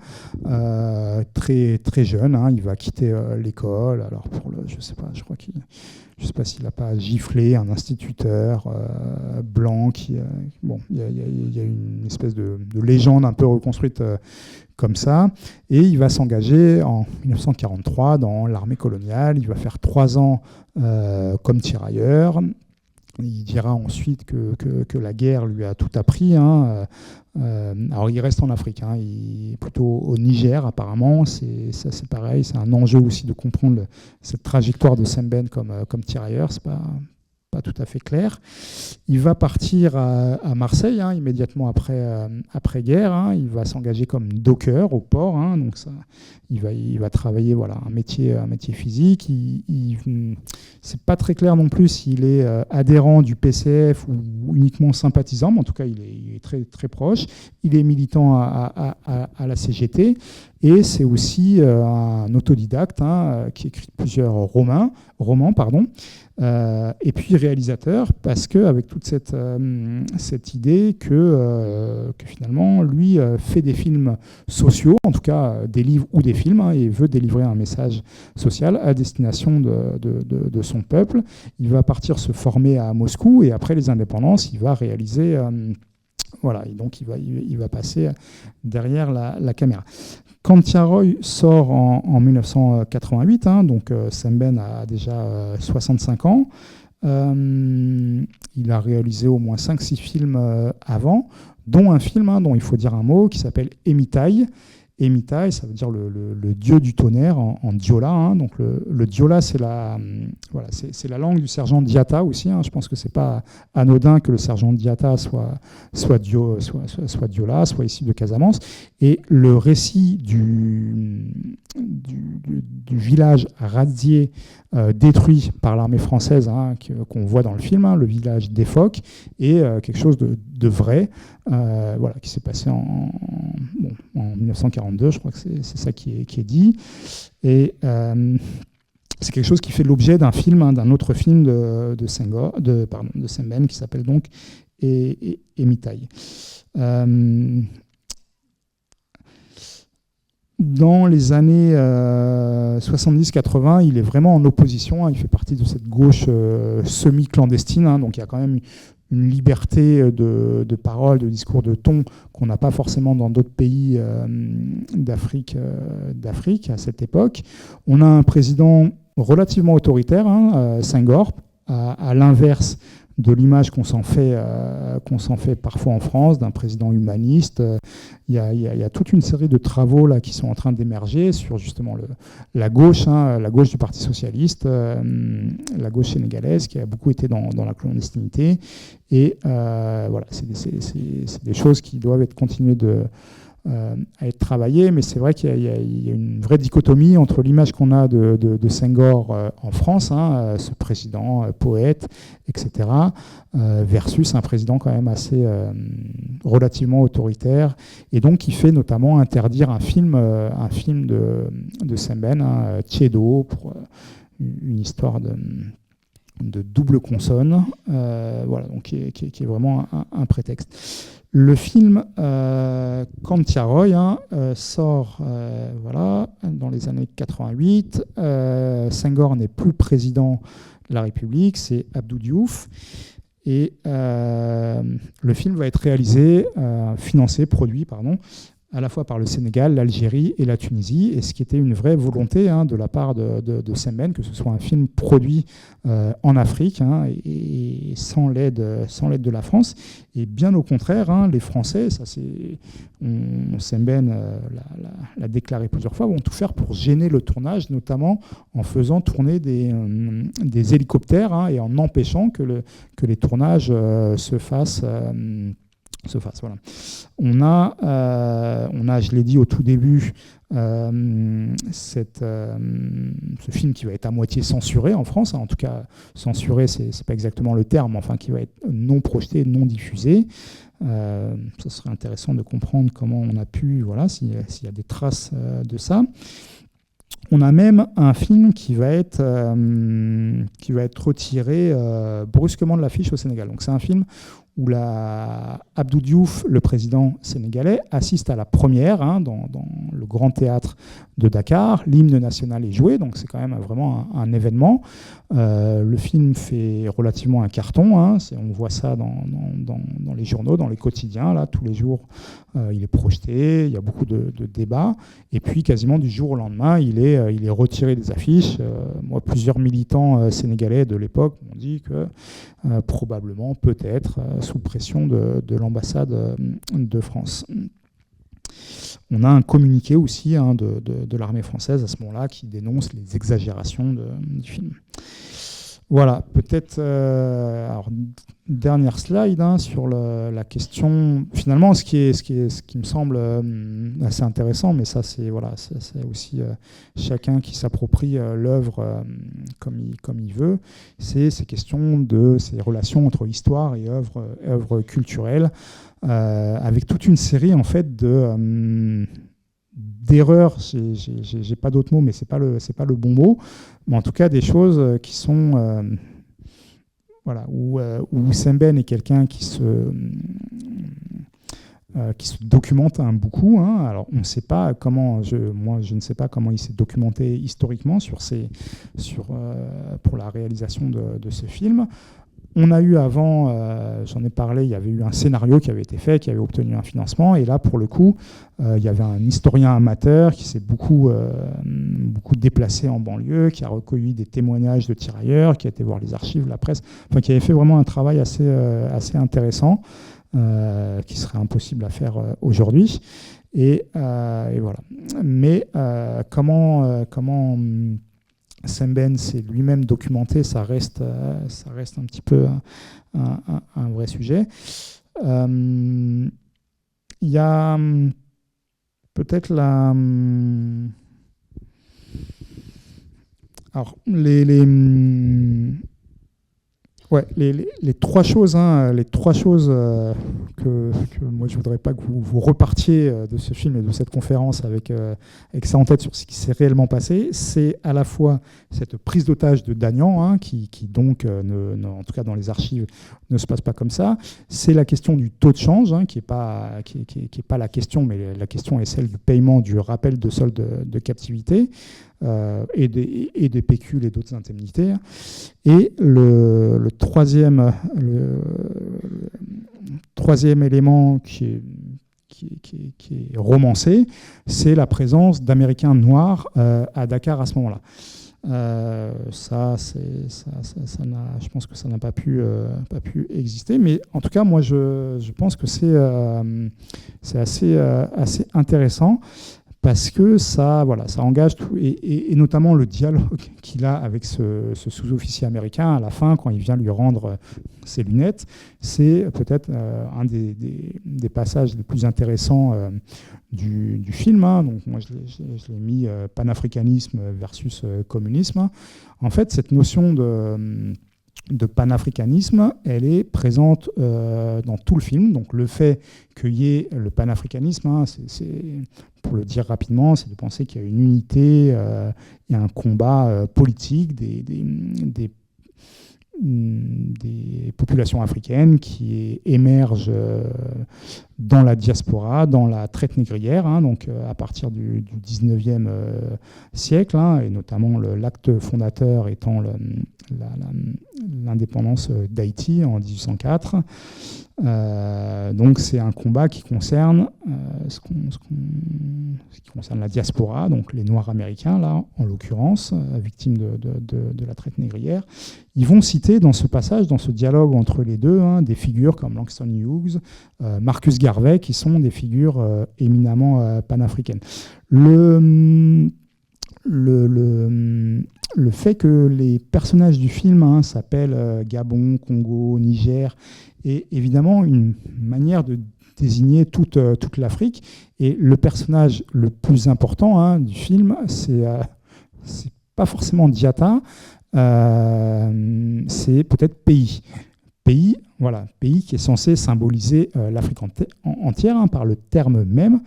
S2: très très jeune. Il va quitter l'école. Alors je sais pas s'il n'a pas giflé un instituteur blanc il y a une espèce de légende un peu reconstruite comme ça. Et il va s'engager en 1943 dans l'armée coloniale. Il va faire 3 ans comme tirailleur. Il dira ensuite que la guerre lui a tout appris. Alors il reste en Afrique, plutôt au Niger apparemment. C'est pareil, c'est un enjeu aussi de comprendre cette trajectoire de Sembène comme tirailleur. C'est pas tout à fait clair. Il va partir à Marseille immédiatement après-guerre. Il va s'engager comme docker au port. Donc ça, il va travailler un métier physique. C'est pas très clair non plus s'il est adhérent du PCF ou uniquement sympathisant, mais en tout cas il est très, très proche. Il est militant à la CGT et c'est aussi un autodidacte qui écrit plusieurs romans. Et puis réalisateur, parce qu'avec toute cette idée que finalement, lui fait des films sociaux, en tout cas des livres ou des films, et veut délivrer un message social à destination de son peuple. Il va partir se former à Moscou, et après les indépendances, il va réaliser... et donc il va passer derrière la caméra. Kantiaroy sort en 1988, donc Sembène a déjà 65 ans. Il a réalisé au moins 5-6 films avant, dont un film dont il faut dire un mot, qui s'appelle Emitai. Emitai, ça veut dire le dieu du tonnerre en diola. Donc le diola, c'est la langue du sergent Diatta aussi. Je pense que c'est pas anodin que le sergent Diatta soit diola, soit ici de Casamance. Et le récit du village radié détruit par l'armée française, qu'on voit dans le film, le village des Phoques, est quelque chose de vrai, qui s'est passé en 1942, je crois que c'est ça qui est dit. Et c'est quelque chose qui fait l'objet d'un autre film de Sembène qui s'appelle donc Emitai. Dans les années 70-80, il est vraiment en opposition. Il fait partie de cette gauche semi-clandestine. Donc il y a quand même une liberté de parole, de discours, de ton qu'on n'a pas forcément dans d'autres pays d'Afrique à cette époque. On a un président relativement autoritaire, Senghor, à l'inverse de l'image qu'on s'en fait parfois en France, d'un président humaniste. Il y a toute une série de travaux là, qui sont en train d'émerger sur justement la gauche du Parti socialiste, la gauche sénégalaise, qui a beaucoup été dans la clandestinité. Et c'est des choses qui doivent être continuées à être travaillé, mais c'est vrai qu'il y a une vraie dichotomie entre l'image qu'on a de Senghor en France, hein, ce président poète, etc., versus un président quand même assez relativement autoritaire, et donc qui fait notamment interdire un film de Semben, hein, Tiedo, pour une histoire de double consonne, voilà, donc qui est vraiment un prétexte. Le film Kantiaroy sort voilà, dans les années 88. Senghor n'est plus président de la République, c'est Abdou Diouf. Et le film va être réalisé, produit, à la fois par le Sénégal, l'Algérie et la Tunisie, et ce qui était une vraie volonté de la part de Semben, que ce soit un film produit en Afrique et sans l'aide de la France. Et bien au contraire, les Français, Semben l'a déclaré plusieurs fois, vont tout faire pour gêner le tournage, notamment en faisant tourner des hélicoptères et en empêchant que les tournages se fassent. Voilà. On a, je l'ai dit au tout début, ce film qui va être à moitié censuré en France, en tout cas censuré, c'est pas exactement le terme, enfin qui va être non projeté, non diffusé. Ça serait intéressant de comprendre comment on a pu, voilà, s'il y a des traces de ça. On a même un film qui va être retiré brusquement de l'affiche au Sénégal. Donc c'est un film où Abdou Diouf, le président sénégalais, assiste à la première dans le grand théâtre de Dakar. L'hymne national est joué, donc c'est quand même vraiment un événement. Le film fait relativement un carton. On voit ça dans les journaux, dans les quotidiens. Là, tous les jours, il est projeté. Il y a beaucoup de débats. Et puis, quasiment du jour au lendemain, il est retiré des affiches. Moi, plusieurs militants sénégalais de l'époque m'ont dit que probablement, peut-être, sous pression de l'ambassade de France. On a un communiqué aussi de l'armée française à ce moment-là qui dénonce les exagérations du film. Voilà, peut-être, alors, dernière slide sur la question. Finalement, ce qui me semble assez intéressant, mais ça c'est aussi chacun qui s'approprie l'œuvre comme il veut, c'est ces questions de ces relations entre histoire et œuvre culturelle, avec toute une série en fait d'erreurs. J'ai pas d'autres mots, mais c'est pas le bon mot. Mais en tout cas, des choses qui sont où Semben est quelqu'un qui se documente beaucoup. Alors, on ne sait pas comment, moi je ne sais pas comment il s'est documenté historiquement pour la réalisation de ce film. On a eu avant, j'en ai parlé, il y avait eu un scénario qui avait été fait, qui avait obtenu un financement, et là, pour le coup, il y avait un historien amateur qui s'est beaucoup déplacé en banlieue, qui a recueilli des témoignages de tirailleurs, qui a été voir les archives, la presse, qui avait fait vraiment un travail assez intéressant, qui serait impossible à faire aujourd'hui. Et voilà. Mais comment Semben s'est lui-même documenté, ça reste un petit peu un vrai sujet. Il y a peut-être alors les trois choses, que moi je voudrais pas que vous repartiez de ce film et de cette conférence avec ça en tête sur ce qui s'est réellement passé. C'est à la fois cette prise d'otage de Dagnan, qui donc, en tout cas dans les archives, ne se passe pas comme ça. C'est la question du taux de change, qui est pas la question, mais la question est celle du paiement du rappel de solde de captivité. Et des pécules et d'autres indemnités. Et le troisième élément qui est romancé, c'est la présence d'Américains noirs à Dakar à ce moment-là. Je pense que ça n'a pas pu exister, mais en tout cas, moi, je pense que c'est assez intéressant. parce que ça engage tout, et notamment le dialogue qu'il a avec ce sous-officier américain à la fin, quand il vient lui rendre ses lunettes, c'est peut-être un des passages les plus intéressants du film. Hein. Donc moi, je l'ai mis panafricanisme versus communisme. En fait, cette notion de panafricanisme, elle est présente dans tout le film. Donc le fait qu'il y ait le panafricanisme, hein, pour le dire rapidement, c'est de penser qu'il y a une unité, il y a un combat politique des populations africaines qui émergent dans la diaspora, dans la traite négrière, hein, donc à partir du 19e siècle, hein, et notamment l'acte fondateur étant l'indépendance d'Haïti en 1804. Donc c'est un combat qui concerne ce qui concerne la diaspora, donc les Noirs américains, là, en l'occurrence, victimes de la traite négrière. Ils vont citer dans ce passage, dans ce dialogue entre les deux, hein, des figures comme Langston Hughes, Marcus Garvey, qui sont des figures éminemment panafricaines. Le fait que les personnages du film, hein, s'appellent Gabon, Congo, Niger, est évidemment une manière de désigner toute l'Afrique. Et le personnage le plus important, hein, du film, c'est pas forcément Diatta, c'est peut-être Pays. Pays qui est censé symboliser l'Afrique entière, hein, par le terme même.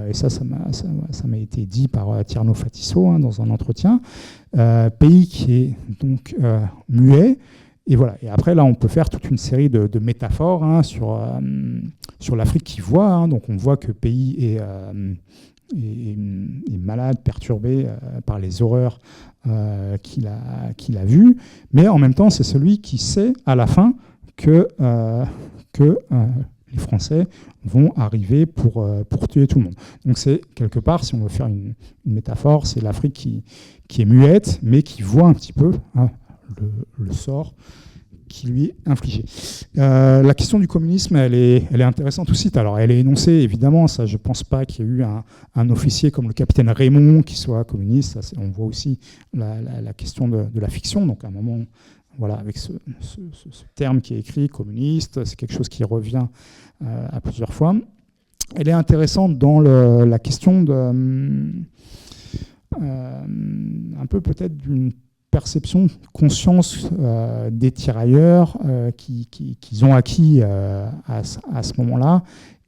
S2: Et ça m'a été dit par Tierno Fatisso, hein, dans un entretien. Pays qui est donc muet. Et voilà. Et après, là, on peut faire toute une série de métaphores, hein, sur l'Afrique qui voit. Hein. Donc on voit que Pays est malade, perturbé par les horreurs qu'il a vues. Mais en même temps, c'est celui qui sait à la fin que les Français vont arriver pour tuer tout le monde. Donc c'est quelque part, si on veut faire une métaphore, c'est l'Afrique qui est muette, mais qui voit un petit peu, hein, le sort qui lui est infligé. La question du communisme, elle est intéressante aussi. Alors elle est énoncée, évidemment, ça, je ne pense pas qu'il y ait eu un officier comme le capitaine Raymond qui soit communiste. Ça, on voit aussi la question de la fiction. Donc à un moment, voilà, avec ce terme qui est écrit, communiste, c'est quelque chose qui revient à plusieurs fois. Elle est intéressante dans la question un peu peut-être d'une perception, conscience des tirailleurs qu'ils ont acquis à ce moment-là,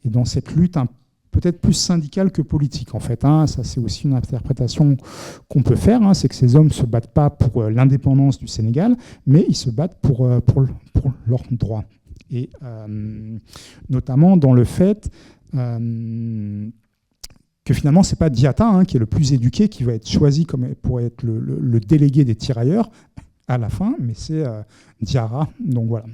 S2: et dans cette lutte peut-être plus syndicale que politique, en fait. Hein. Ça, c'est aussi une interprétation qu'on peut faire, hein. C'est que ces hommes ne se battent pas pour l'indépendance du Sénégal, mais ils se battent pour leurs droits. Et notamment dans le fait que finalement, ce n'est pas Diatta, hein, qui est le plus éduqué, qui va être choisi pour être le délégué des tirailleurs à la fin, mais c'est Diarra. Donc voilà.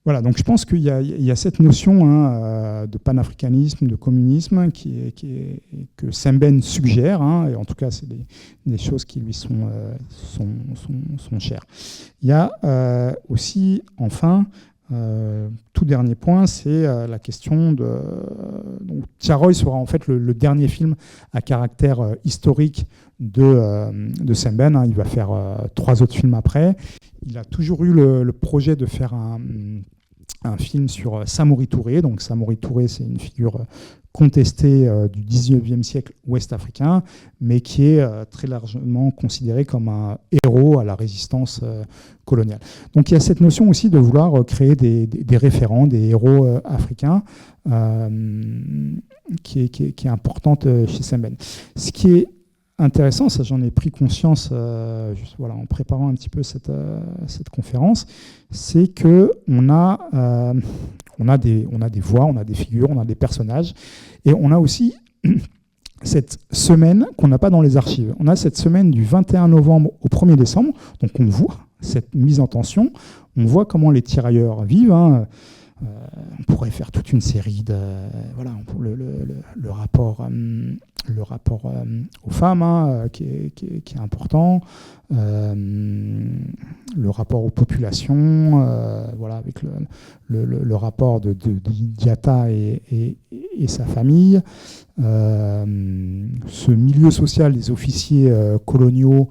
S2: Voilà, donc je pense qu'il y a cette notion, hein, de panafricanisme, de communisme, que Sembène suggère, hein, et en tout cas, c'est des choses qui lui sont chères. Il y a aussi, enfin, tout dernier point, c'est la question de... Donc, Tiaroy sera en fait le dernier film à caractère historique de Sembène, hein. Il va faire 3 autres films après. Il a toujours eu le projet de faire un film sur Samori Touré. Donc Samori Touré, c'est une figure contestée du 19e siècle ouest-africain, mais qui est très largement considéré comme un héros à la résistance coloniale. Donc il y a cette notion aussi de vouloir créer des référents, des héros africains, qui est importante chez Sembène. Ce qui est intéressant, ça j'en ai pris conscience en préparant un petit peu cette conférence, c'est qu'on a des voix, on a des figures, on a des personnages, et on a aussi cette semaine qu'on n'a pas dans les archives. On a cette semaine du 21 novembre au 1er décembre, donc on voit cette mise en tension, on voit comment les tirailleurs vivent, hein. on pourrait faire toute une série de voilà, le rapport aux femmes qui est important, le rapport aux populations, voilà, avec le rapport de Diatta et sa famille, ce milieu social des officiers coloniaux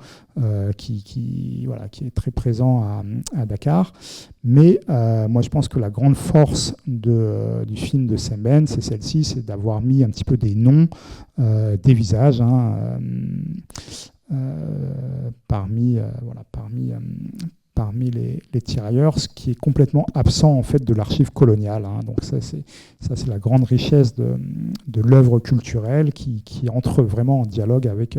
S2: qui est très présent à Dakar. Mais moi, je pense que la grande force du film de Sembène, c'est celle-ci, c'est d'avoir mis un petit peu des noms, des visages parmi les tirailleurs, ce qui est complètement absent en fait de l'archive coloniale. Donc ça c'est la grande richesse de l'œuvre culturelle qui entre vraiment en dialogue avec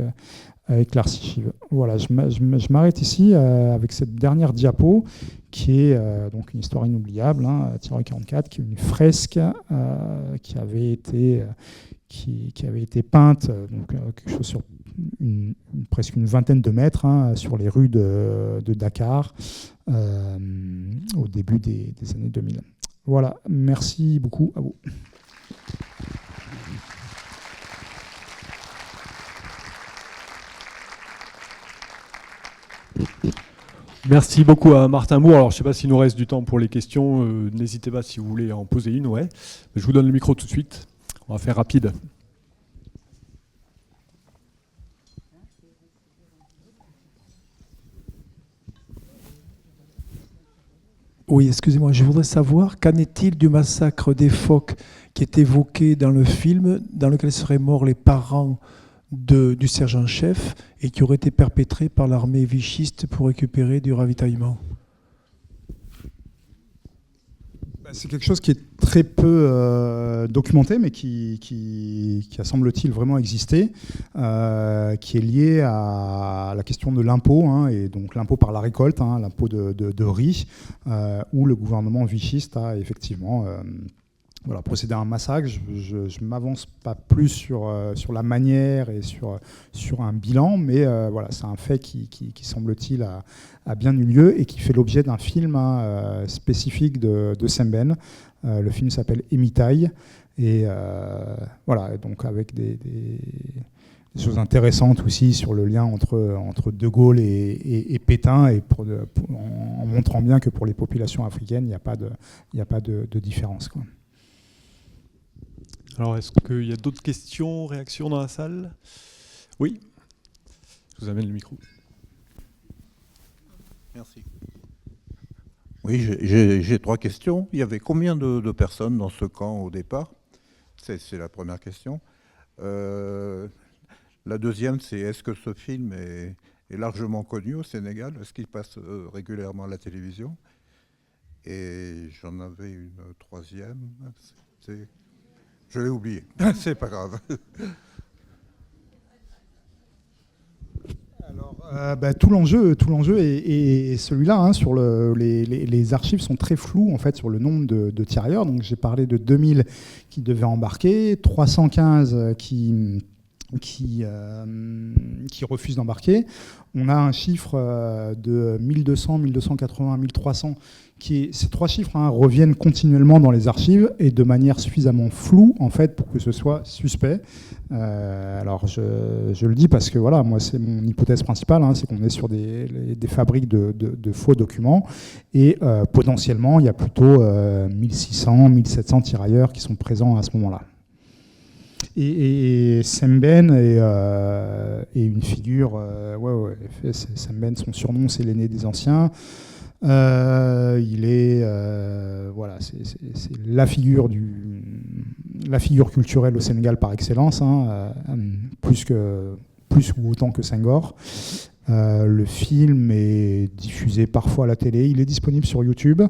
S2: l'archive. Voilà, je m'arrête ici avec cette dernière diapo qui est donc une histoire inoubliable, Tirailleurs 44, qui est une fresque qui avait été peinte, quelque chose sur presque une vingtaine de mètres sur les rues de Dakar au début des années 2000. Voilà, merci beaucoup à vous.
S1: Merci beaucoup à Martin Moore. Alors, je ne sais pas s'il nous reste du temps pour les questions. N'hésitez pas si vous voulez en poser une. Ouais. Je vous donne le micro tout de suite. On va faire rapide.
S3: Oui, excusez-moi, je voudrais savoir, qu'en est-il du massacre des phoques qui est évoqué dans le film, dans lequel seraient morts les parents du sergent-chef et qui aurait été perpétré par l'armée vichiste pour récupérer du ravitaillement?
S2: C'est quelque chose qui est très peu documenté, mais qui a, semble-t-il, vraiment existé, qui est lié à la question de l'impôt, et donc l'impôt par la récolte, l'impôt de riz, où le gouvernement vichiste a effectivement procédé à un massacre. Je ne m'avance pas plus sur la manière et sur un bilan, mais c'est un fait qui semble-t-il, a bien eu lieu et qui fait l'objet d'un film spécifique de Sembène. Le film s'appelle Emitaï, et donc avec des choses intéressantes aussi sur le lien entre De Gaulle et Pétain, et en montrant bien que pour les populations africaines, il n'y a pas de différence, quoi.
S1: Alors, est-ce qu'il y a d'autres questions, réactions dans la salle? Oui. Je vous amène le micro.
S4: Merci. Oui, j'ai 3 questions. Il y avait combien de personnes dans ce camp au départ? C'est la première question. La deuxième, c'est est-ce que ce film est largement connu au Sénégal? Est-ce qu'il passe régulièrement à la télévision? Et j'en avais une troisième. Je l'ai oublié. C'est pas grave.
S2: Alors, tout l'enjeu est celui-là. Sur les archives sont très floues en fait sur le nombre de tirailleurs. Donc j'ai parlé de 2000 qui devaient embarquer, 315 qui refusent d'embarquer. On a un chiffre de 1200, 1280, 1300 ces 3 chiffres reviennent continuellement dans les archives et de manière suffisamment floue en fait pour que ce soit suspect. Alors je le dis parce que voilà, moi c'est mon hypothèse principale, c'est qu'on est sur des fabriques de faux documents, et potentiellement il y a plutôt 1600, 1700 tirailleurs qui sont présents à ce moment-là. Et Sembène est une figure. Sembène, son surnom, c'est l'aîné des anciens. Il est c'est la figure culturelle au Sénégal par excellence, plus ou autant que Senghor. Le film est diffusé parfois à la télé. Il est disponible sur YouTube.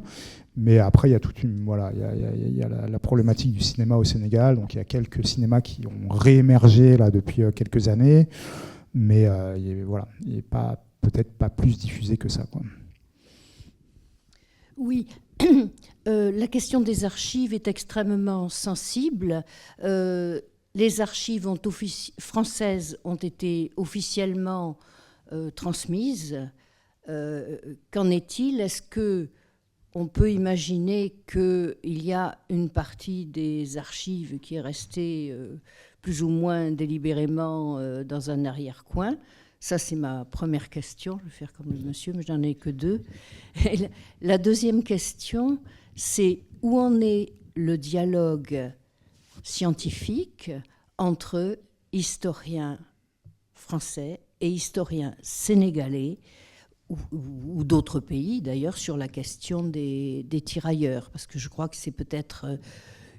S2: Mais après, il y a il y a la problématique du cinéma au Sénégal. Donc, il y a quelques cinémas qui ont réémergé là depuis quelques années, mais il n'est peut-être pas plus diffusé que ça, quoi.
S5: Oui, la question des archives est extrêmement sensible. Les archives françaises ont été officiellement transmises. Qu'en est-il? Est-ce que on peut imaginer qu'il y a une partie des archives qui est restée plus ou moins délibérément dans un arrière-coin. Ça, c'est ma première question. Je vais faire comme le monsieur, mais j'en ai que deux. Et la deuxième question, c'est où en est le dialogue scientifique entre historiens français et historiens sénégalais, ou d'autres pays d'ailleurs, sur la question des tirailleurs. Parce que je crois que c'est peut-être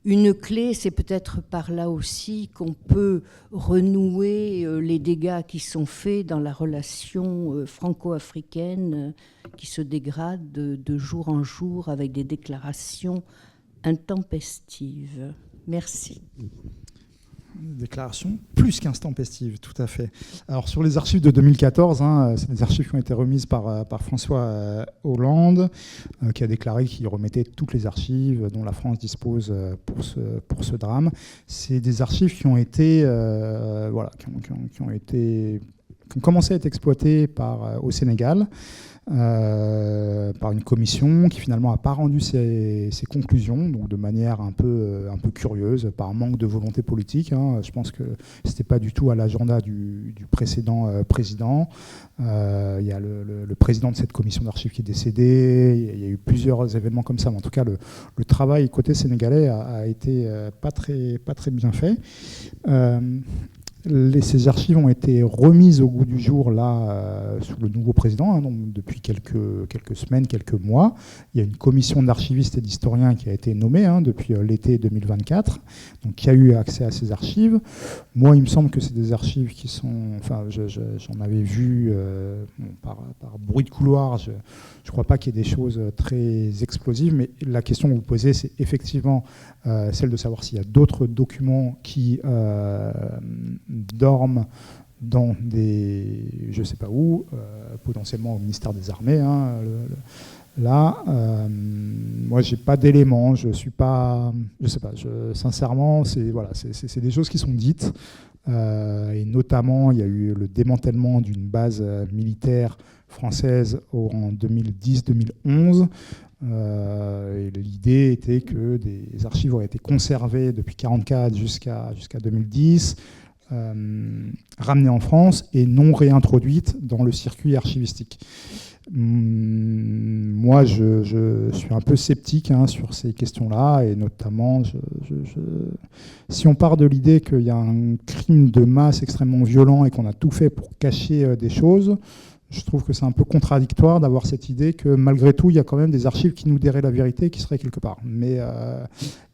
S5: une clé, c'est peut-être par là aussi qu'on peut renouer les dégâts qui sont faits dans la relation franco-africaine qui se dégrade de jour en jour avec des déclarations intempestives. Merci.
S2: Déclaration plus qu'intempestive, tout à fait. Alors sur les archives de 2014, c'est des archives qui ont été remises par François Hollande, qui a déclaré qu'il remettait toutes les archives dont la France dispose pour ce drame. C'est des archives qui ont été, qui ont commencé à être exploitées au Sénégal. Par une commission qui finalement n'a pas rendu ses conclusions, donc de manière un peu curieuse, par manque de volonté politique. Je pense que ce n'était pas du tout à l'agenda du précédent président. Il y a le président de cette commission d'archives qui est décédé. Il y a eu plusieurs événements comme ça, mais en tout cas le travail côté sénégalais a été pas très bien fait. Ces archives ont été remises au goût du jour là, sous le nouveau président, donc depuis quelques semaines, quelques mois. Il y a une commission d'archivistes et d'historiens qui a été nommée depuis l'été 2024, donc qui a eu accès à ces archives. Moi, il me semble que c'est des archives qui sont... Enfin, j'en avais vu par bruit de couloir. Je ne crois pas qu'il y ait des choses très explosives, mais la question que vous posez, c'est effectivement celle de savoir s'il y a d'autres documents qui dorment dans des, je ne sais pas où, potentiellement au ministère des Armées. Moi, j'ai pas d'éléments, je sais pas. Sincèrement, c'est des choses qui sont dites, et notamment, il y a eu le démantèlement d'une base militaire française en 2010-2011. Et l'idée était que des archives auraient été conservées depuis 1944 jusqu'à 2010, ramenées en France et non réintroduites dans le circuit archivistique. Moi, je suis un peu sceptique sur ces questions-là, et notamment, si on part de l'idée qu'il y a un crime de masse extrêmement violent et qu'on a tout fait pour cacher des choses, je trouve que c'est un peu contradictoire d'avoir cette idée que malgré tout, il y a quand même des archives qui nous diraient la vérité, qui seraient quelque part. Mais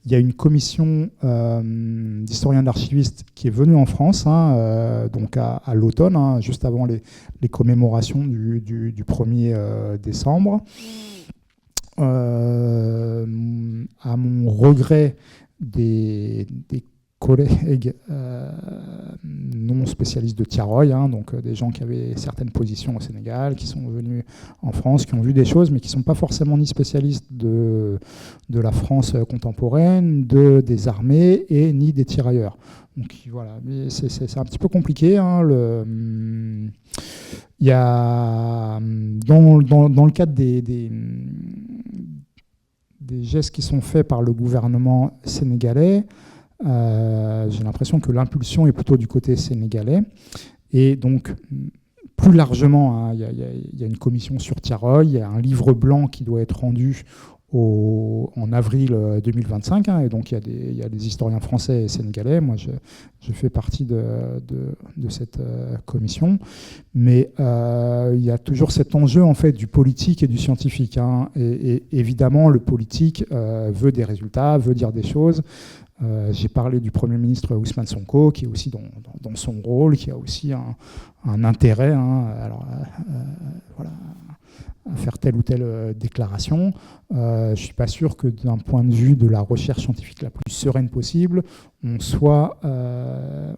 S2: il y a une commission d'historiens d'archivistes qui est venue en France, donc à l'automne, juste avant les commémorations du 1er décembre. À mon regret, des collègues non spécialistes de Tiaroy, donc des gens qui avaient certaines positions au Sénégal, qui sont venus en France, qui ont vu des choses, mais qui ne sont pas forcément ni spécialistes de la France contemporaine, des armées, et ni des tirailleurs. Donc voilà, c'est un petit peu compliqué. Il y a, dans le cadre des gestes qui sont faits par le gouvernement sénégalais, j'ai l'impression que l'impulsion est plutôt du côté sénégalais. Et donc, plus largement, il y a une commission sur Tiaroy, il y a un livre blanc qui doit être rendu en avril 2025, et donc il y a des historiens français et sénégalais. Moi, je fais partie de cette commission, mais il y a toujours cet enjeu en fait du politique et du scientifique, et évidemment le politique veut des résultats, veut dire des choses. J'ai parlé du Premier ministre Ousmane Sonko, qui est aussi dans son rôle, qui a aussi un intérêt à faire telle ou telle déclaration. Je ne suis pas sûr que d'un point de vue de la recherche scientifique la plus sereine possible, on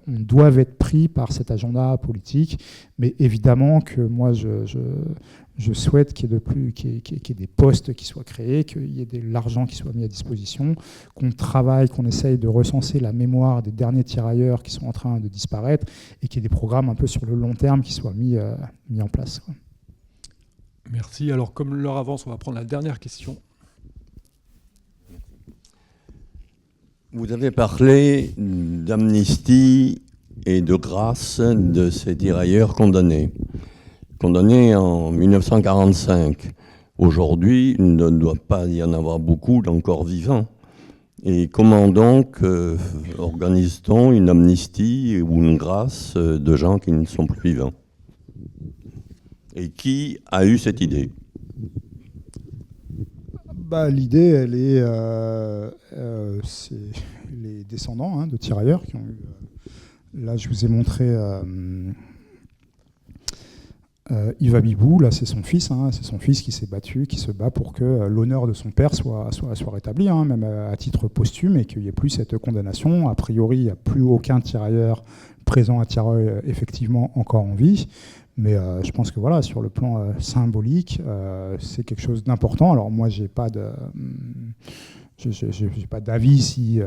S2: doive être pris par cet agenda politique. Mais évidemment que moi, je souhaite qu'il y ait des postes qui soient créés, qu'il y ait de l'argent qui soit mis à disposition, qu'on travaille, qu'on essaye de recenser la mémoire des derniers tirailleurs qui sont en train de disparaître, et qu'il y ait des programmes un peu sur le long terme qui soient mis en place.
S1: Merci. Alors, comme l'heure avance, on va prendre la dernière question.
S6: Vous avez parlé d'amnistie et de grâce de ces tirailleurs condamnés en 1945. Aujourd'hui, il ne doit pas y en avoir beaucoup d'encore vivants. Et comment donc organise-t-on une amnistie ou une grâce de gens qui ne sont plus vivants? Et qui a eu cette idée?
S2: L'idée, elle est, c'est les descendants de tirailleurs qui ont eu. Là, je vous ai montré Yves Abibou. Là, c'est son fils. C'est son fils qui s'est battu, qui se bat pour que l'honneur de son père soit rétabli, même à titre posthume, et qu'il n'y ait plus cette condamnation. A priori, il n'y a plus aucun tirailleur présent à Tireuil, effectivement, encore en vie. Mais je pense que voilà, sur le plan symbolique, c'est quelque chose d'important. Alors moi, j'ai pas d'avis si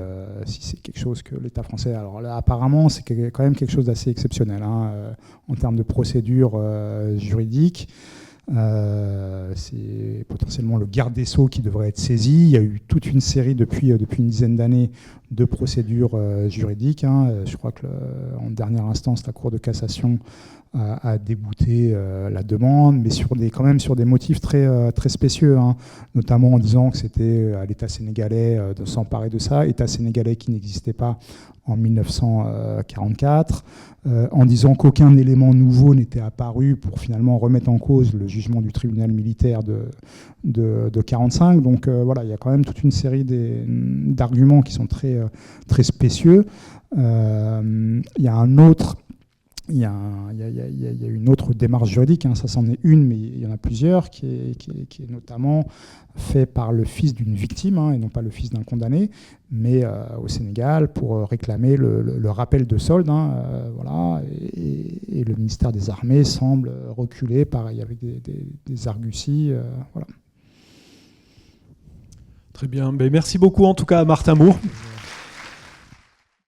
S2: c'est quelque chose que l'État français... Alors là, apparemment, c'est quand même quelque chose d'assez exceptionnel en termes de procédure juridique. C'est potentiellement le garde des Sceaux qui devrait être saisi. Il y a eu toute une série depuis une dizaine d'années de procédures juridiques. Je crois que en dernière instance, la Cour de cassation a débouté la demande, mais quand même sur des motifs très, très spécieux, notamment en disant que c'était à l'État sénégalais de s'emparer de ça, État sénégalais qui n'existait pas en 1944, en disant qu'aucun élément nouveau n'était apparu pour finalement remettre en cause le jugement du tribunal militaire de 1945. Donc voilà, il y a quand même toute une série d'arguments qui sont très, très spécieux. Il y a une autre démarche juridique, ça c'en est une, mais il y en a plusieurs, qui est notamment fait par le fils d'une victime, et non pas le fils d'un condamné, mais au Sénégal, pour réclamer le rappel de solde. Voilà, et le ministère des Armées semble reculer, pareil, avec des arguties. Voilà.
S1: Très bien. Merci beaucoup en tout cas à Martin Moore.